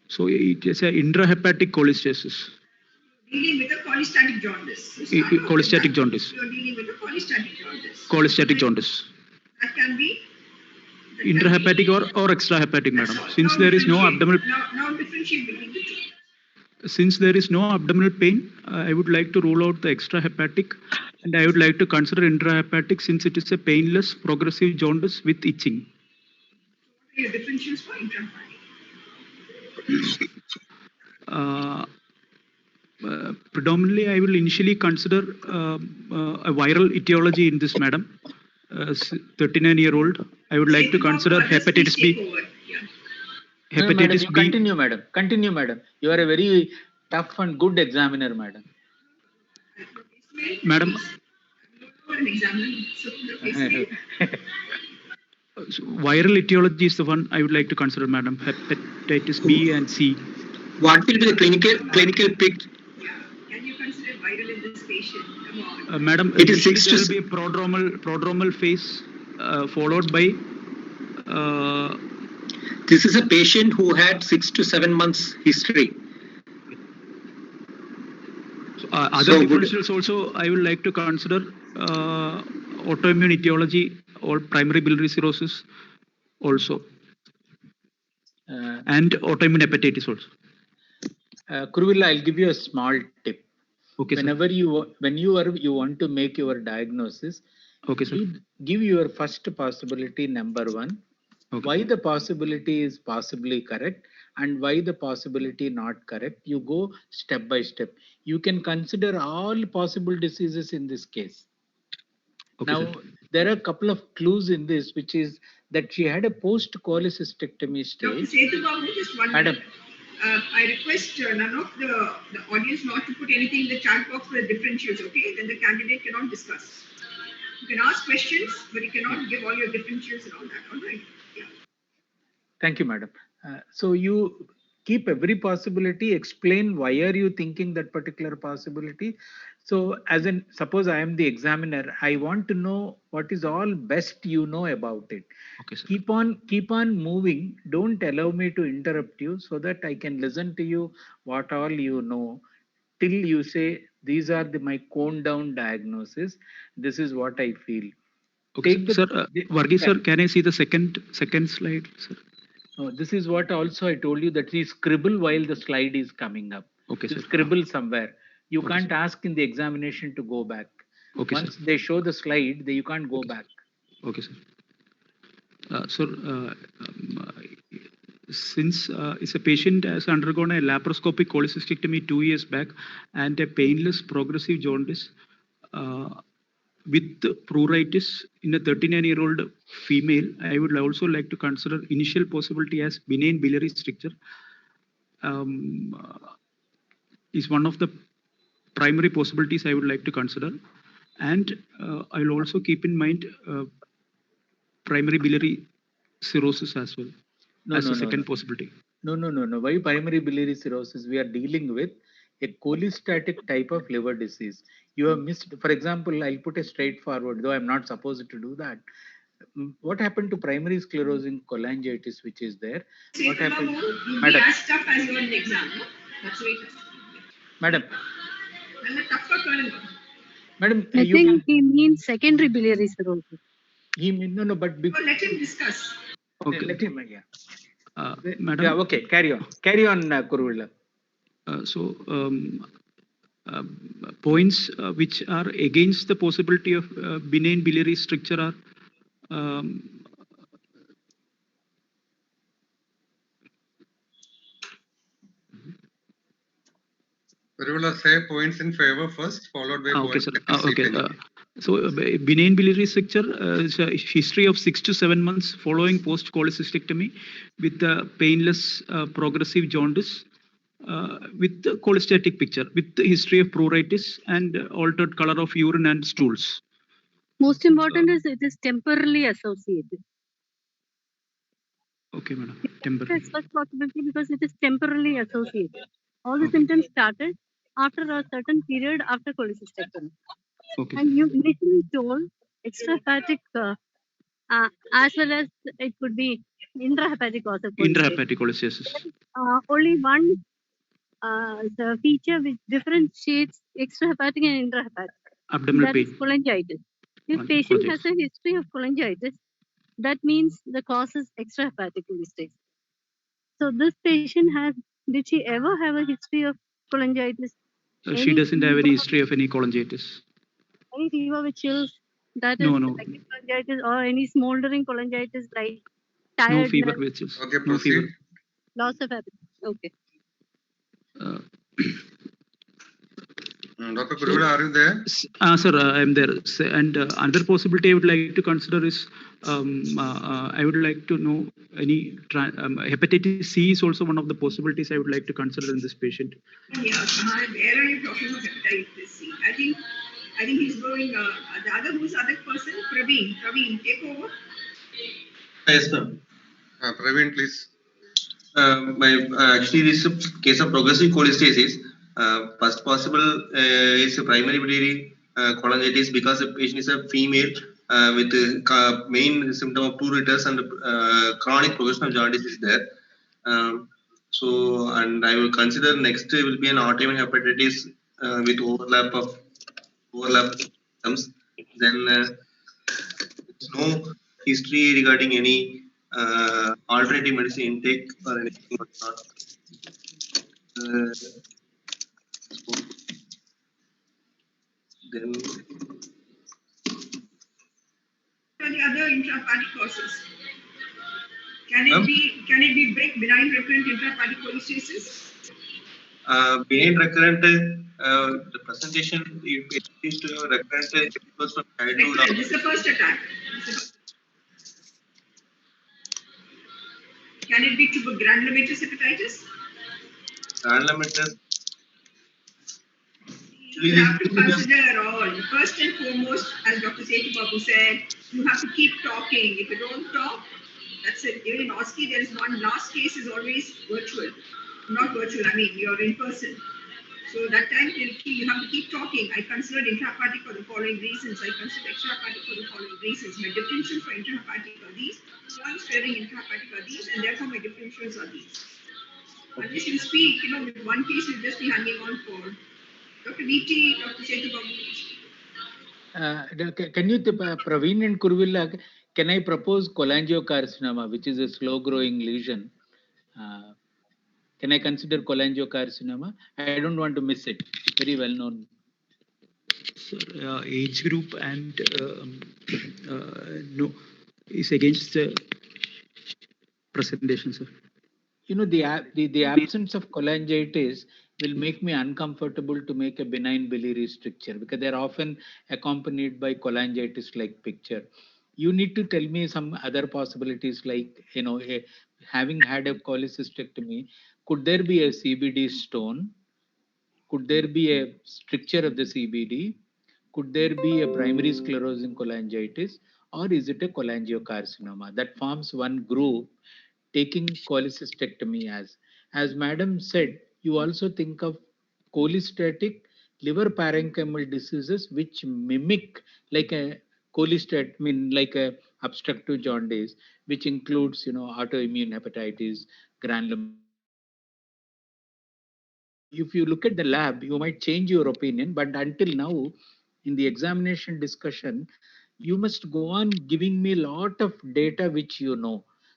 So it is a intrahepatic cholestasis. Dealing with a cholestatic jaundice. You start off with Cholestatic that. jaundice. You are dealing with a cholestatic jaundice. Cholestatic jaundice. That can be. Intrahepatic or extrahepatic, madam. That's all. Since Now there is no differentiate. abdominal, Now differentiate between the two. since there is no abdominal pain, I would like to rule out the extrahepatic, and I would like to consider intrahepatic since it is a painless progressive jaundice with itching. What are your differentials for intrahepatic? Predominantly, I will initially consider a viral etiology in this, madam. 39-year-old. I would like to consider hepatitis B. No, madam, Hepatitis you B. continue, madam. Continue, madam. You are a very tough and good examiner, madam. Madam, You are an examiner. So so viral etiology is the one I would like to consider, madam. Hepatitis B and C. What will be the clinical picture? Can you consider viral in this patient? Come on. Madam, It is usually 6 there to will be a prodromal phase followed by This is a patient who had 6 to 7 months history. other differentials also. I would like to consider autoimmune etiology or primary biliary cirrhosis also, and autoimmune hepatitis also. Kuruvilla, I'll give you a small tip. Okay, Whenever you want to make your diagnosis, okay, sir. Give your first possibility number 1. Okay. Why the possibility is possibly correct and why the possibility not correct. You go step by step. You can consider all possible diseases in this case. Okay, now, sir. there are a couple of clues in this, which is that she had a post-cholecystectomy Dr. stage. Sethu Babu, just one Madam. minute. I request none of the audience not to put anything in the chat box for the differentials, okay? Then the candidate cannot discuss. You can ask questions, but you cannot give all your differentials and all that, all right? Yeah. Thank you, madam. So you keep every possibility, explain why are you thinking that particular possibility. So as in, suppose I am the examiner, I want to know what is all best you know about it. Okay, sir. Keep on moving. Don't allow me to interrupt you so that I can listen to you what all you know till you say these are my coned down diagnosis. This is what I feel. Okay, Take the- sir. Varghese, sir, can I see the second slide, sir? No, this is what also I told you that we scribble while the slide is coming up. Okay, you sir. scribble somewhere. You Okay, can't sir. ask in the examination to go back. Okay, Once sir. they show the slide, you can't go back. Okay, sir. Sir, since it's a patient has undergone a laparoscopic cholecystectomy 2 years back and a painless progressive jaundice with pruritus in a 39-year-old female, I would also like to consider initial possibility as benign biliary stricture. Is one of the primary possibilities I would like to consider, and I'll also keep in mind primary biliary cirrhosis as well as a second possibility. No. Why primary biliary cirrhosis? We are dealing with a cholestatic type of liver disease. You have missed, for example, I'll put a straightforward, though I'm not supposed to do that. What happened to primary sclerosing cholangitis, which is there? What Sethu happened? Babu, you'll Madam. be as tough as you are in the exam, no? That's the way it has to be. Madam, And the tougher colonel. madam, I think he means secondary biliary cirrhosis. He mean, no, but Oh, let him discuss. Okay. let him, yeah. Madam. Yeah, okay, carry on, Kuruvilla. Points which are against the possibility of benign biliary stricture are Kuruvilla, say points in favor first, followed by okay, points sir. against Okay. it. So benign biliary stricture is a history of 6 to 7 months following post cholecystectomy with the painless progressive jaundice with the cholestatic picture with the history of pruritus and altered color of urine and stools. Most important is it is temporarily associated. Okay, madam. Temporary. That's first possibility because it is temporarily associated. All the symptoms started after a certain period after cholecystectomy. Okay. And you initially told extrahepatic as well as it could be intrahepatic also cholestasis. Intrahepatic cholestasis. Only one the feature which differentiates extrahepatic and intrahepatic. Abdominal That is pain. cholangitis. If patient has a history of cholangitis, that means the cause is extrahepatic cholestasis. So this patient did she ever have a history of cholangitis? She doesn't have any history of any cholangitis. Any fever with chills, that is No, no. acute cholangitis, or any smoldering cholangitis like No tiredness, fever with chills. Okay, No fever. proceed. loss of appetite. Okay. Dr. Kuruvilla, are you there? Sir, I'm there. And another possibility I would like to consider is I would like to know any hepatitis C is also one of the possibilities I would like to consider in this patient. Yeah, where are you talking about hepatitis C? I think he's going. Who's the other person? Praveen, take over. Yes, ma'am. Praveen, please. Actually, this is a case of progressive cholestasis. First possible is a primary biliary cholangitis because the patient is a female with the main symptom of pruritus and chronic progression of jaundice is there. So, and I will consider next will be an autoimmune hepatitis with overlap symptoms. Then there's no history regarding any alternative medicine intake or anything like that. Then The other intrahepatic causes. Can it be benign recurrent intrahepatic cholestasis? Benign recurrent, the presentation is to have recurrent episodes from childhood. This is the first attack. Can it be granulomatous hepatitis? Granulomatous. You have to consider all. First and foremost, as Dr. Sethi Babu said, you have to keep talking. If you don't talk, that's it. Even in OSCE, there is one last case is always virtual. Not virtual, I mean, you're in person. So that time you have to keep talking. I considered intrahepatic for the following reasons. I considered extrahepatic for the following reasons. My differentials for intrahepatic are these. Ones favoring intrahepatic are these, and therefore my differentials are these. Unless you speak, with one case you'll just be hanging on for. Dr. VT, Dr. Sethi Babu. Can you, Praveen and Kuruvilla, can I propose cholangiocarcinoma, which is a slow-growing lesion? Can I consider cholangiocarcinoma? I don't want to miss it. Very well known. Sir, age group and no is against the presentation, sir. The absence of cholangitis will make me uncomfortable to make a benign biliary stricture because they're often accompanied by cholangitis-like picture. You need to tell me some other possibilities like, having had a cholecystectomy, could there be a CBD stone? Could there be a stricture of the CBD? Could there be a primary sclerosing cholangitis? Or is it a cholangiocarcinoma? That forms one group taking cholecystectomy as madam said, you also think of cholestatic liver parenchymal diseases which mimic like a like a obstructive jaundice, which includes autoimmune hepatitis, granuloma. If you look at the lab, you might change your opinion, but until now, in the examination discussion, you must go on giving me a lot of data which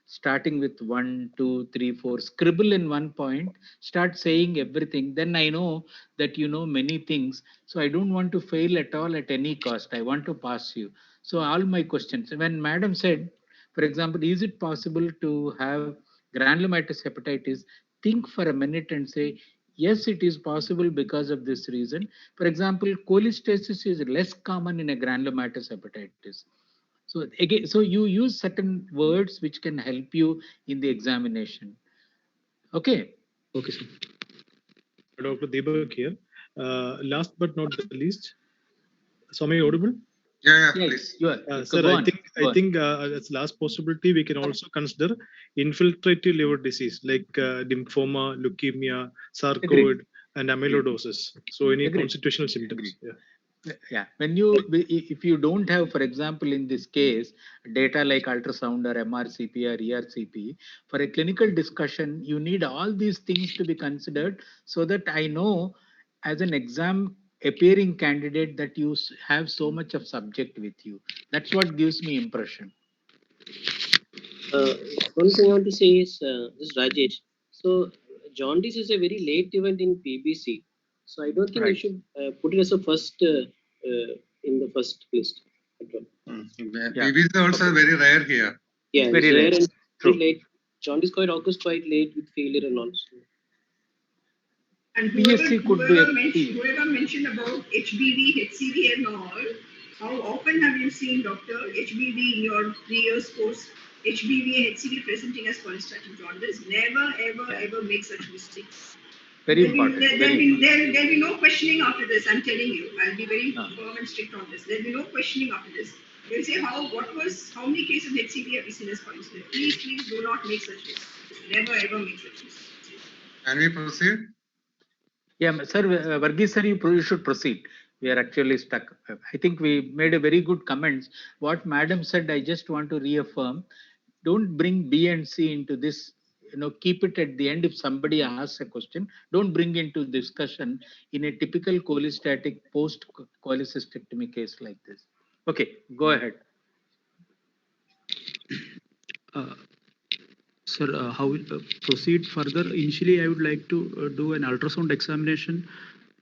starting with 1, 2, 3, 4, scribble in one point, start saying everything. Then I know that you know many things. So I don't want to fail at all at any cost. I want to pass you. So all my questions. When madam said, for example, is it possible to have granulomatous hepatitis? Think for a minute and say, yes, it is possible because of this reason. For example, cholestasis is less common in a granulomatous hepatitis. So again, so you use certain words which can help you in the examination. Okay. Okay, sir. Dr. Deepak here. Last but not the least, so am I audible? Yeah, please. Sir, I think as last possibility, we can also consider infiltrative liver disease like lymphoma, leukemia, sarcoid, and amyloidosis. So any constitutional symptoms. Yeah. Yeah, if you don't have, for example, in this case, data like ultrasound or MRCP or ERCP, for a clinical discussion, you need all these things to be considered so that I know as an exam appearing candidate that you have so much of subject with you. That's what gives me impression. One thing I want to say is this is Rajesh. So jaundice is a very late event in PBC. So I don't think you should put it as a first in the first list. PBC also very rare here. Yeah, Very it's rare. rare and True. very late. Jaundice occurs quite late with failure and all. And PSC could be whoever mentioned about HBV, HCV and all, how often have you seen, doctor, HBV in your 3 years course, HBV and HCV presenting as cholestatic jaundice? Never, ever make such mistakes. Very important. There'll be no questioning after this, I'm telling you. I'll be very firm and strict on this. There'll be no questioning after this. They'll say, how many cases of HCV have you seen as cholestatic? Please do not make such mistakes. Never, ever make such mistakes. Can we proceed? Yeah, sir, Varghese sir, you should proceed. We are actually stuck. I think we made a very good comments. What madam said, I just want to reaffirm. Don't bring B and C into this. Keep it at the end. If somebody asks a question, don't bring into discussion in a typical cholestatic post cholecystectomy case like this. Okay, go ahead. Sir, how will proceed further? Initially, I would like to do an ultrasound examination,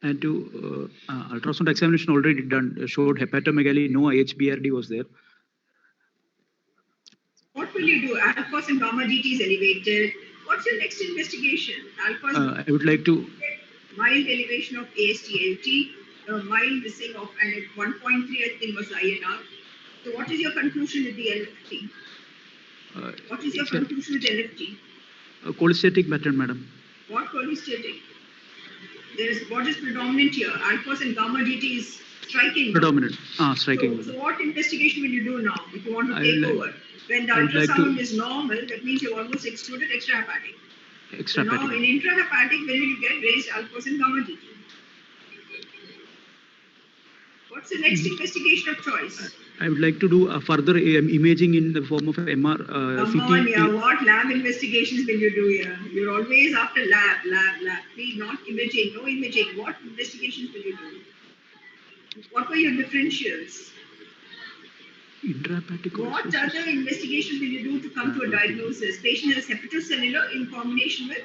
and ultrasound examination already done showed hepatomegaly, no IHBRD was there. What will you do? Alphas and gamma GT is elevated. What's your next investigation? Alphas. I would like to. Mild elevation of AST/ALT, mild missing of, and at 1.3 I think was INR. So what is your conclusion with the LFT? What is your conclusion with LFT? Cholestatic pattern, madam. What cholestatic? What is predominant here? Alphas and gamma GT is striking. Predominant. Striking. So what investigation will you do now if you want to take over? When the ultrasound is normal, that means you almost excluded extrahepatic. So now in intrahepatic, when will you get raised alphas and gamma GT? What's the next investigation of choice? I would like to do further imaging in the form of MR, Come on, yeah. What lab investigations will you do here? You're always after lab. Please, not imaging, no imaging. What investigations will you do? What were your differentials? Intrahepatic. What other investigations will you do to come to a diagnosis? Patient has hepatocellular in combination with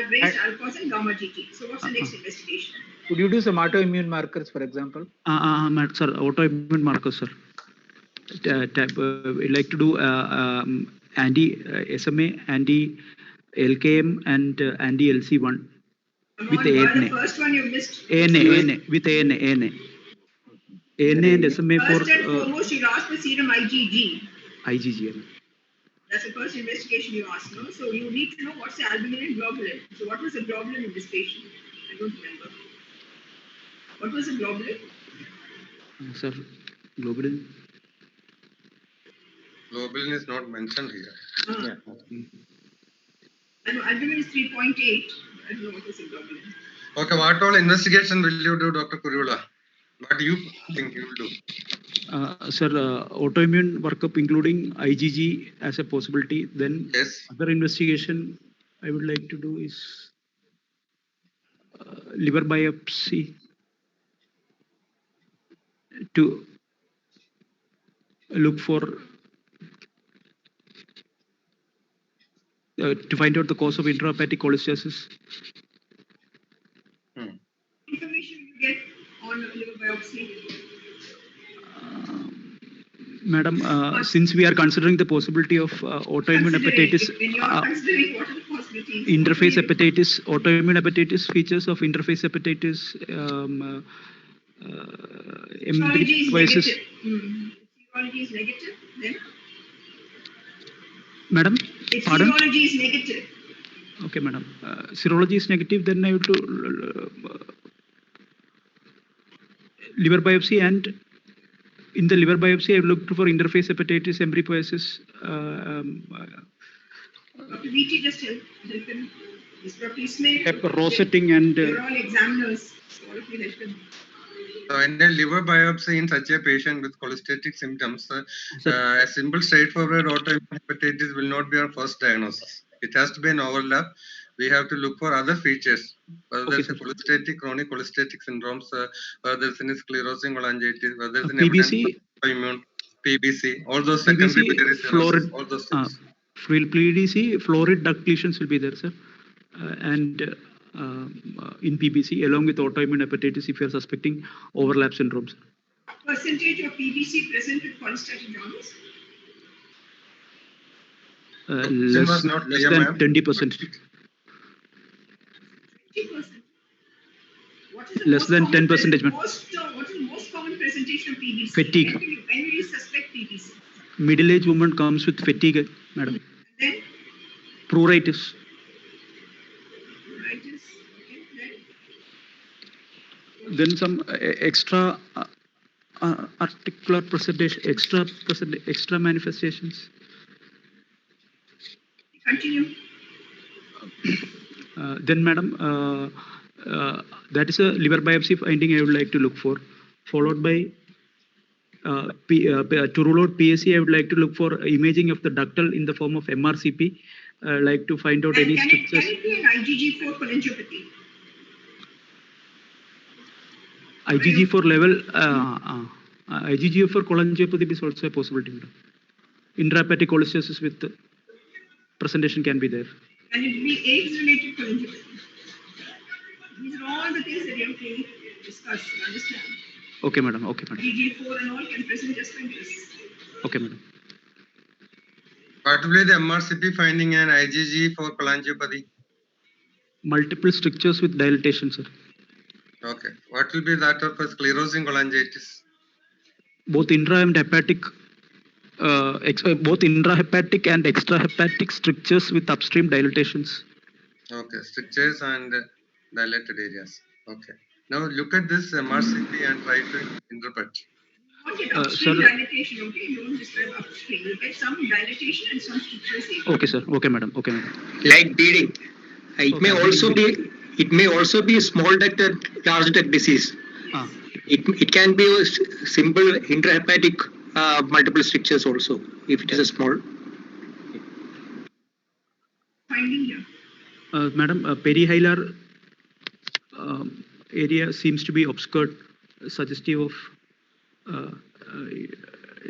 raised alphas and gamma GT. So what's the next investigation? Could you do some autoimmune markers, for example? Sir, autoimmune markers, sir. We'd like to do anti-SMA, anti-LKM, and anti-LC1 with ANA. The first one you missed. ANA with ANA. ANA and SMA for. First and foremost, you asked for serum IgG. IgG. That's the first investigation you asked, no? So you need to know what's the albumin and globulin. So what was the globulin in this patient? I don't remember. What was the globulin? Sir, globulin. Globulin is not mentioned here. Yeah. I know albumin is 3.8. I don't know what was the globulin. Okay, what all investigation will you do, Dr. Kurula? What do you think you will do? Sir, autoimmune workup including IgG as a possibility. Then other investigation I would like to do is liver biopsy to look for to find out the cause of intrahepatic cholestasis. Information you get on liver biopsy? Madam, since we are considering the possibility of autoimmune hepatitis, When you are considering what are the possibilities? interface hepatitis, autoimmune hepatitis, features of interface hepatitis, Serology is viruses. negative. Serology is negative, then? Madam, If pardon? serology is negative. Okay, madam. Serology is negative, then I have to liver biopsy, and in the liver biopsy, I looked for interface hepatitis, erythropoiesis. Dr. VT just help him. Mr. Ismail. Rosetting and. You're all examiners. So all of you help him. So in a liver biopsy in such a patient with cholestatic symptoms, a simple straightforward autoimmune hepatitis will not be our first diagnosis. It has to be an overlap. We have to look for other features, whether there's a cholestatic, chronic cholestatic syndromes, whether there's any sclerosing cholangitis, whether there's an evidence PBC, of autoimmune, PBC, all those secondary PBC, biliary cirrhosis, florid, all those things. PBC, florid duct lesions will be there, sir. In PBC, along with autoimmune hepatitis, if you are suspecting overlap syndromes. Percentage of PBC present with cholestatic jaundice? Less than 20%. 20%. What is the Less most than common 10%. what is the most common presentation of PBC? Fatigue. When will you suspect PBC? Middle-aged woman comes with fatigue, madam. Then? Pruritus. Pruritus. Okay. Then some extra articular presentation, extra manifestations. Continue. Then, madam, that is a liver biopsy finding I would like to look for, followed by to rule out PSC, I would like to look for imaging of the ductal in the form of MRCP. Like to find out any structures. Can it be an IgG4 cholangiopathy? IgG4 level, IgG4 cholangiopathy is also a possibility, madam. Intrahepatic cholestasis with presentation can be there. Can it be AIDS-related cholangiopathy? These are all the things that you have to discuss and understand. Okay, madam. Okay, madam. IgG4 and all can present just like this. Okay, madam. Particularly the MRCP finding an IgG for cholangiopathy. Multiple strictures with dilatation, sir. Okay. What will be that of a sclerosing cholangitis? Both intrahepatic and extrahepatic strictures with upstream dilatations. Okay, strictures and dilated areas. Okay. Now look at this MRCP and try to interpret. Okay, upstream dilatation, okay? You don't describe upstream. You get some dilatation and some strictures. Okay, sir. Okay, madam. Okay, madam. Like bleeding. It may also be a small duct and large duct disease. It can be a simple intrahepatic multiple strictures also, if it is a small. Finding here. Madam, perihilar area seems to be obscured, suggestive of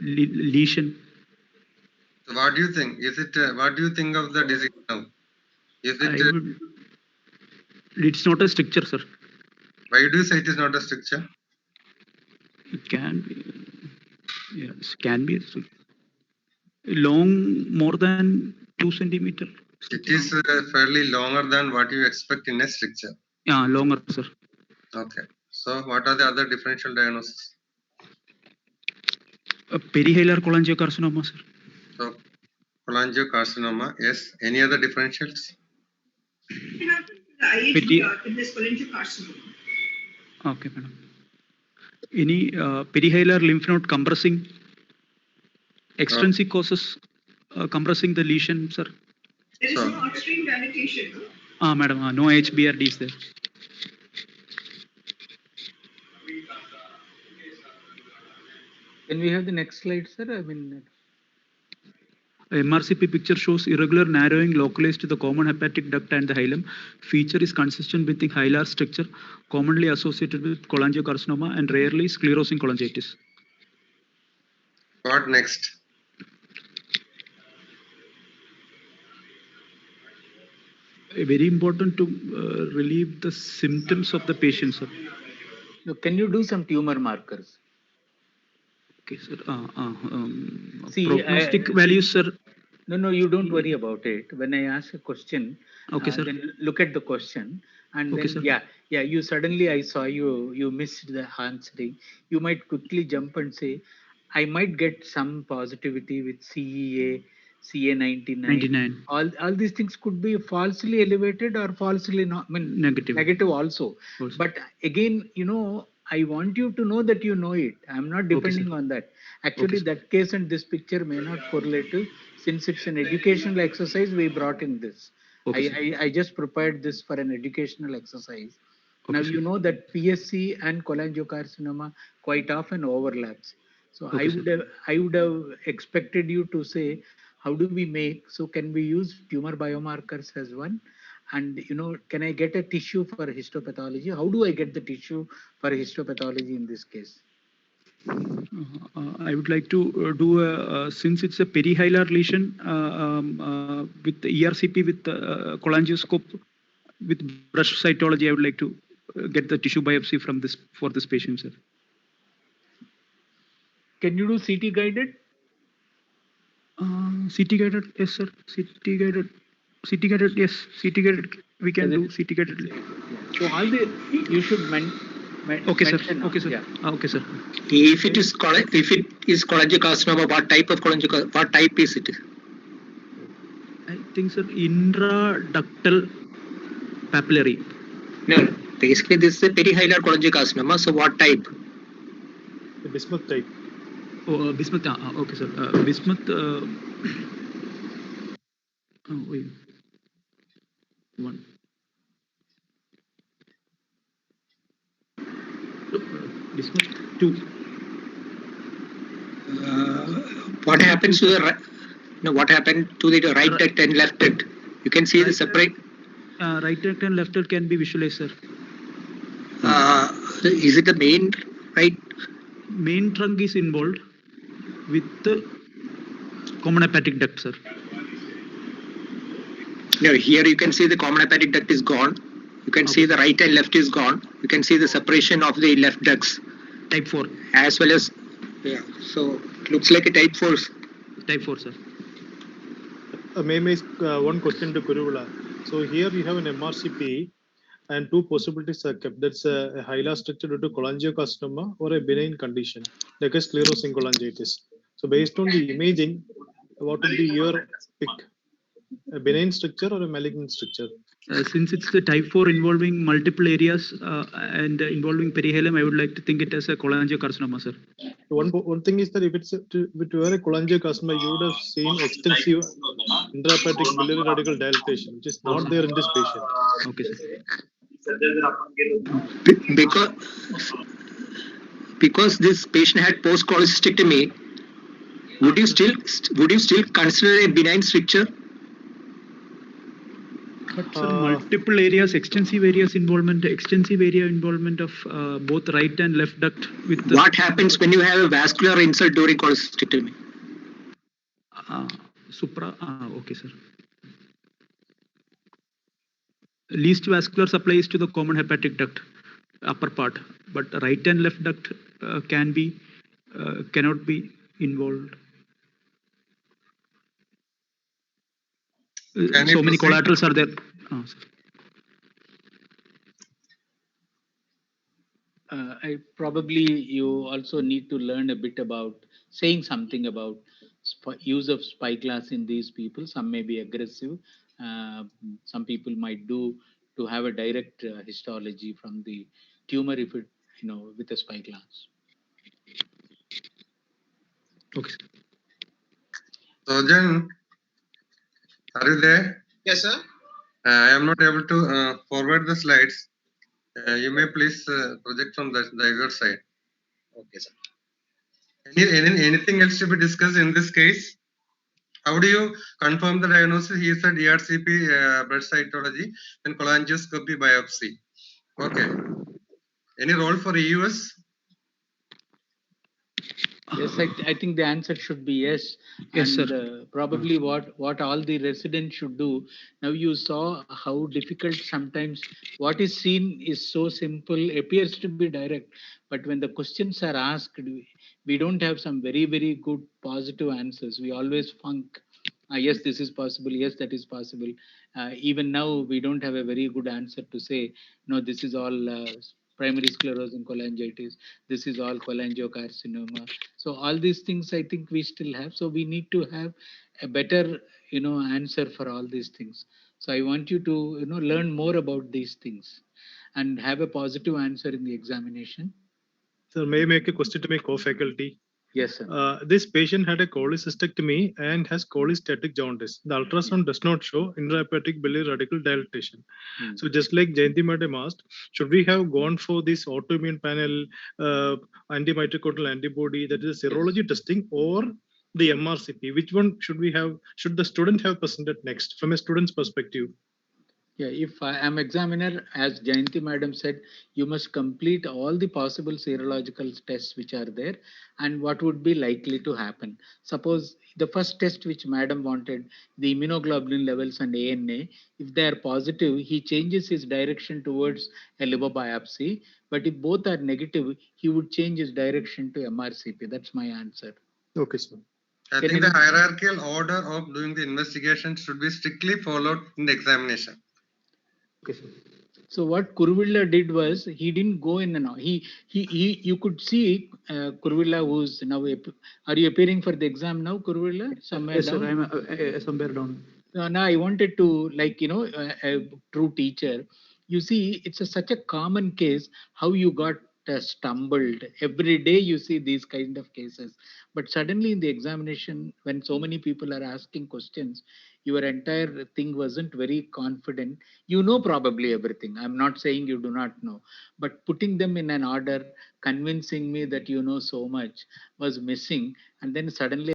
lesion. So what do you think? Is it? What do you think of the disease now? Is it? It's not a stricture, sir. Why do you say it is not a stricture? It can be. Yes, can be. Long, more than 2 centimeter. It is fairly longer than what you expect in a stricture. Yeah, longer, sir. Okay. So what are the other differential diagnoses? Perihilar cholangiocarcinoma, sir. So cholangiocarcinoma, yes. Any other differentials? What happened to the IHDR in this cholangiocarcinoma? Okay, madam. Any perihilar lymph node compressing, extrinsic causes compressing the lesion, sir? There is no upstream dilatation. Madam, no HBRD is there. Can we have the next slide, sir? I mean, MRCP picture shows irregular narrowing localized to the common hepatic duct and the hilum. Feature is consistent with the hilar structure, commonly associated with cholangiocarcinoma and rarely sclerosing cholangitis. What next? Very important to relieve the symptoms of the patient, sir. So can you do some tumor markers? Okay, sir. See, prognostic values, sir. No, you don't worry about it. When I ask a question, okay, sir. Then look at the question, and okay, then sir. You suddenly I saw you missed the answering. You might quickly jump and say, I might get some positivity with CEA, CA99. All these things could be falsely elevated or falsely not. I mean, negative also. But again, I want you to know that you know it. I'm not depending on that. Actually, that case and this picture may not correlate to, since it's an educational exercise, we brought in this. I just prepared this for an educational exercise. Now Okay, sir. you know that PSC and cholangiocarcinoma quite often overlaps. So Okay, sir. I would have expected you to say, how do we make? So can we use tumor biomarkers as one? And can I get a tissue for histopathology? How do I get the tissue for histopathology in this case? I would like to do since it's a perihilar lesion with the ERCP with cholangioscope with brush cytology. I would like to get the tissue biopsy from this for this patient, sir. Can you do CT guided? CT guided, yes, sir. CT guided, yes. CT guided, we can do CT guided. So all the you should Okay, sir. mention. Okay, sir. Yeah. Okay, sir. If it is cholangiocarcinoma, what type of cholangiocarcinoma? What type is it? I think, sir, intraductal papillary. No, basically this is a perihilar cholangiocarcinoma. So what type? The bismuth type. Oh, bismuth. Okay, sir. Bismuth. Wait. One. Bismuth 2. What happens to the what happened to the right duct and left duct? You can see the separate. Right duct and left duct can be visualized, sir. Is it the main right? Main trunk is involved with the common hepatic duct, sir. No, here you can see the common hepatic duct is gone. You can see the right and left is gone. You can see the separation of the left ducts. Type 4. As well as, yeah. So it looks like a type 4. Type 4, sir. May I ask one question to Kuruvula? So here you have an MRCP and two possibilities are kept. That's a hilar structure due to cholangiocarcinoma or a benign condition like a sclerosing cholangitis. So based on the imaging, what would be your pick? A benign structure or a malignant structure? Since it's the type 4 involving multiple areas and involving perihelium, I would like to think it as a cholangiocarcinoma, sir. One thing is that if it were a cholangiocarcinoma, you would have seen extensive intrahepatic biliary radical dilatation, which is not there in this patient. Okay, sir. Because this patient had post cholecystectomy, would you still consider a benign stricture? But sir, multiple areas, extensive area involvement of both right and left duct with the What happens when you have a vascular insult during cholecystectomy? supra. Okay, sir. Least vascular supply is to the common hepatic duct, upper part, but right and left duct cannot be involved. So many collaterals are there. You also need to learn a bit about saying something about use of spy class in these people. Some may be aggressive. Some people might do to have a direct histology from the tumor if it with a spy class. Okay. So Jan, are you there? Yes, sir. I am not able to forward the slides. You may please project from the other side. Okay, sir. Anything else to be discussed in this case? How do you confirm the diagnosis? He said ERCP blood cytology and cholangioscopy biopsy. Okay. Any role for EUS? Yes, I think the answer should be yes. Yes, and, sir. Probably what all the residents should do. Now you saw how difficult sometimes what is seen is so simple, appears to be direct, but when the questions are asked, we don't have some very, very good positive answers. We always funk. Yes, this is possible. Yes, that is possible. Even now, we don't have a very good answer to say, no, this is all primary sclerosing cholangitis. This is all cholangiocarcinoma. So all these things, I think we still have. So we need to have a better, answer for all these things. So I want you to, learn more about these things and have a positive answer in the examination. So may I make a question to my co-faculty? Yes, sir. This patient had a cholecystectomy and has cholestatic jaundice. The ultrasound does not show intrahepatic biliary radical dilatation. Hmm. So just like Jayanti madam asked, should we have gone for this autoimmune panel antimitochondrial antibody, that is serology testing, or the MRCP? Which one should we have? Should the student have presented next from a student's perspective? Yeah, if I am examiner, as Jayanti madam said, you must complete all the possible serological tests which are there and what would be likely to happen. Suppose the first test which madam wanted, the immunoglobulin levels and ANA, if they are positive, he changes his direction towards a liver biopsy. But if both are negative, he would change his direction to MRCP. That's my answer. Okay, sir. I Can think the you- hierarchical order of doing the investigation should be strictly followed in the examination. Okay, sir. So what Kuruvilla did was he didn't go in and out. He you could see Kuruvilla who's now are you appearing for the exam now, Kuruvilla? Somewhere Yes, down? sir. I'm somewhere down. Now I wanted to, like, a true teacher. You see, it's such a common case how you got stumbled. Every day you see these kind of cases. But suddenly in the examination, when so many people are asking questions, your entire thing wasn't very confident. You know probably everything. I'm not saying you do not know. But putting them in an order, convincing me that you know so much was missing. And then suddenly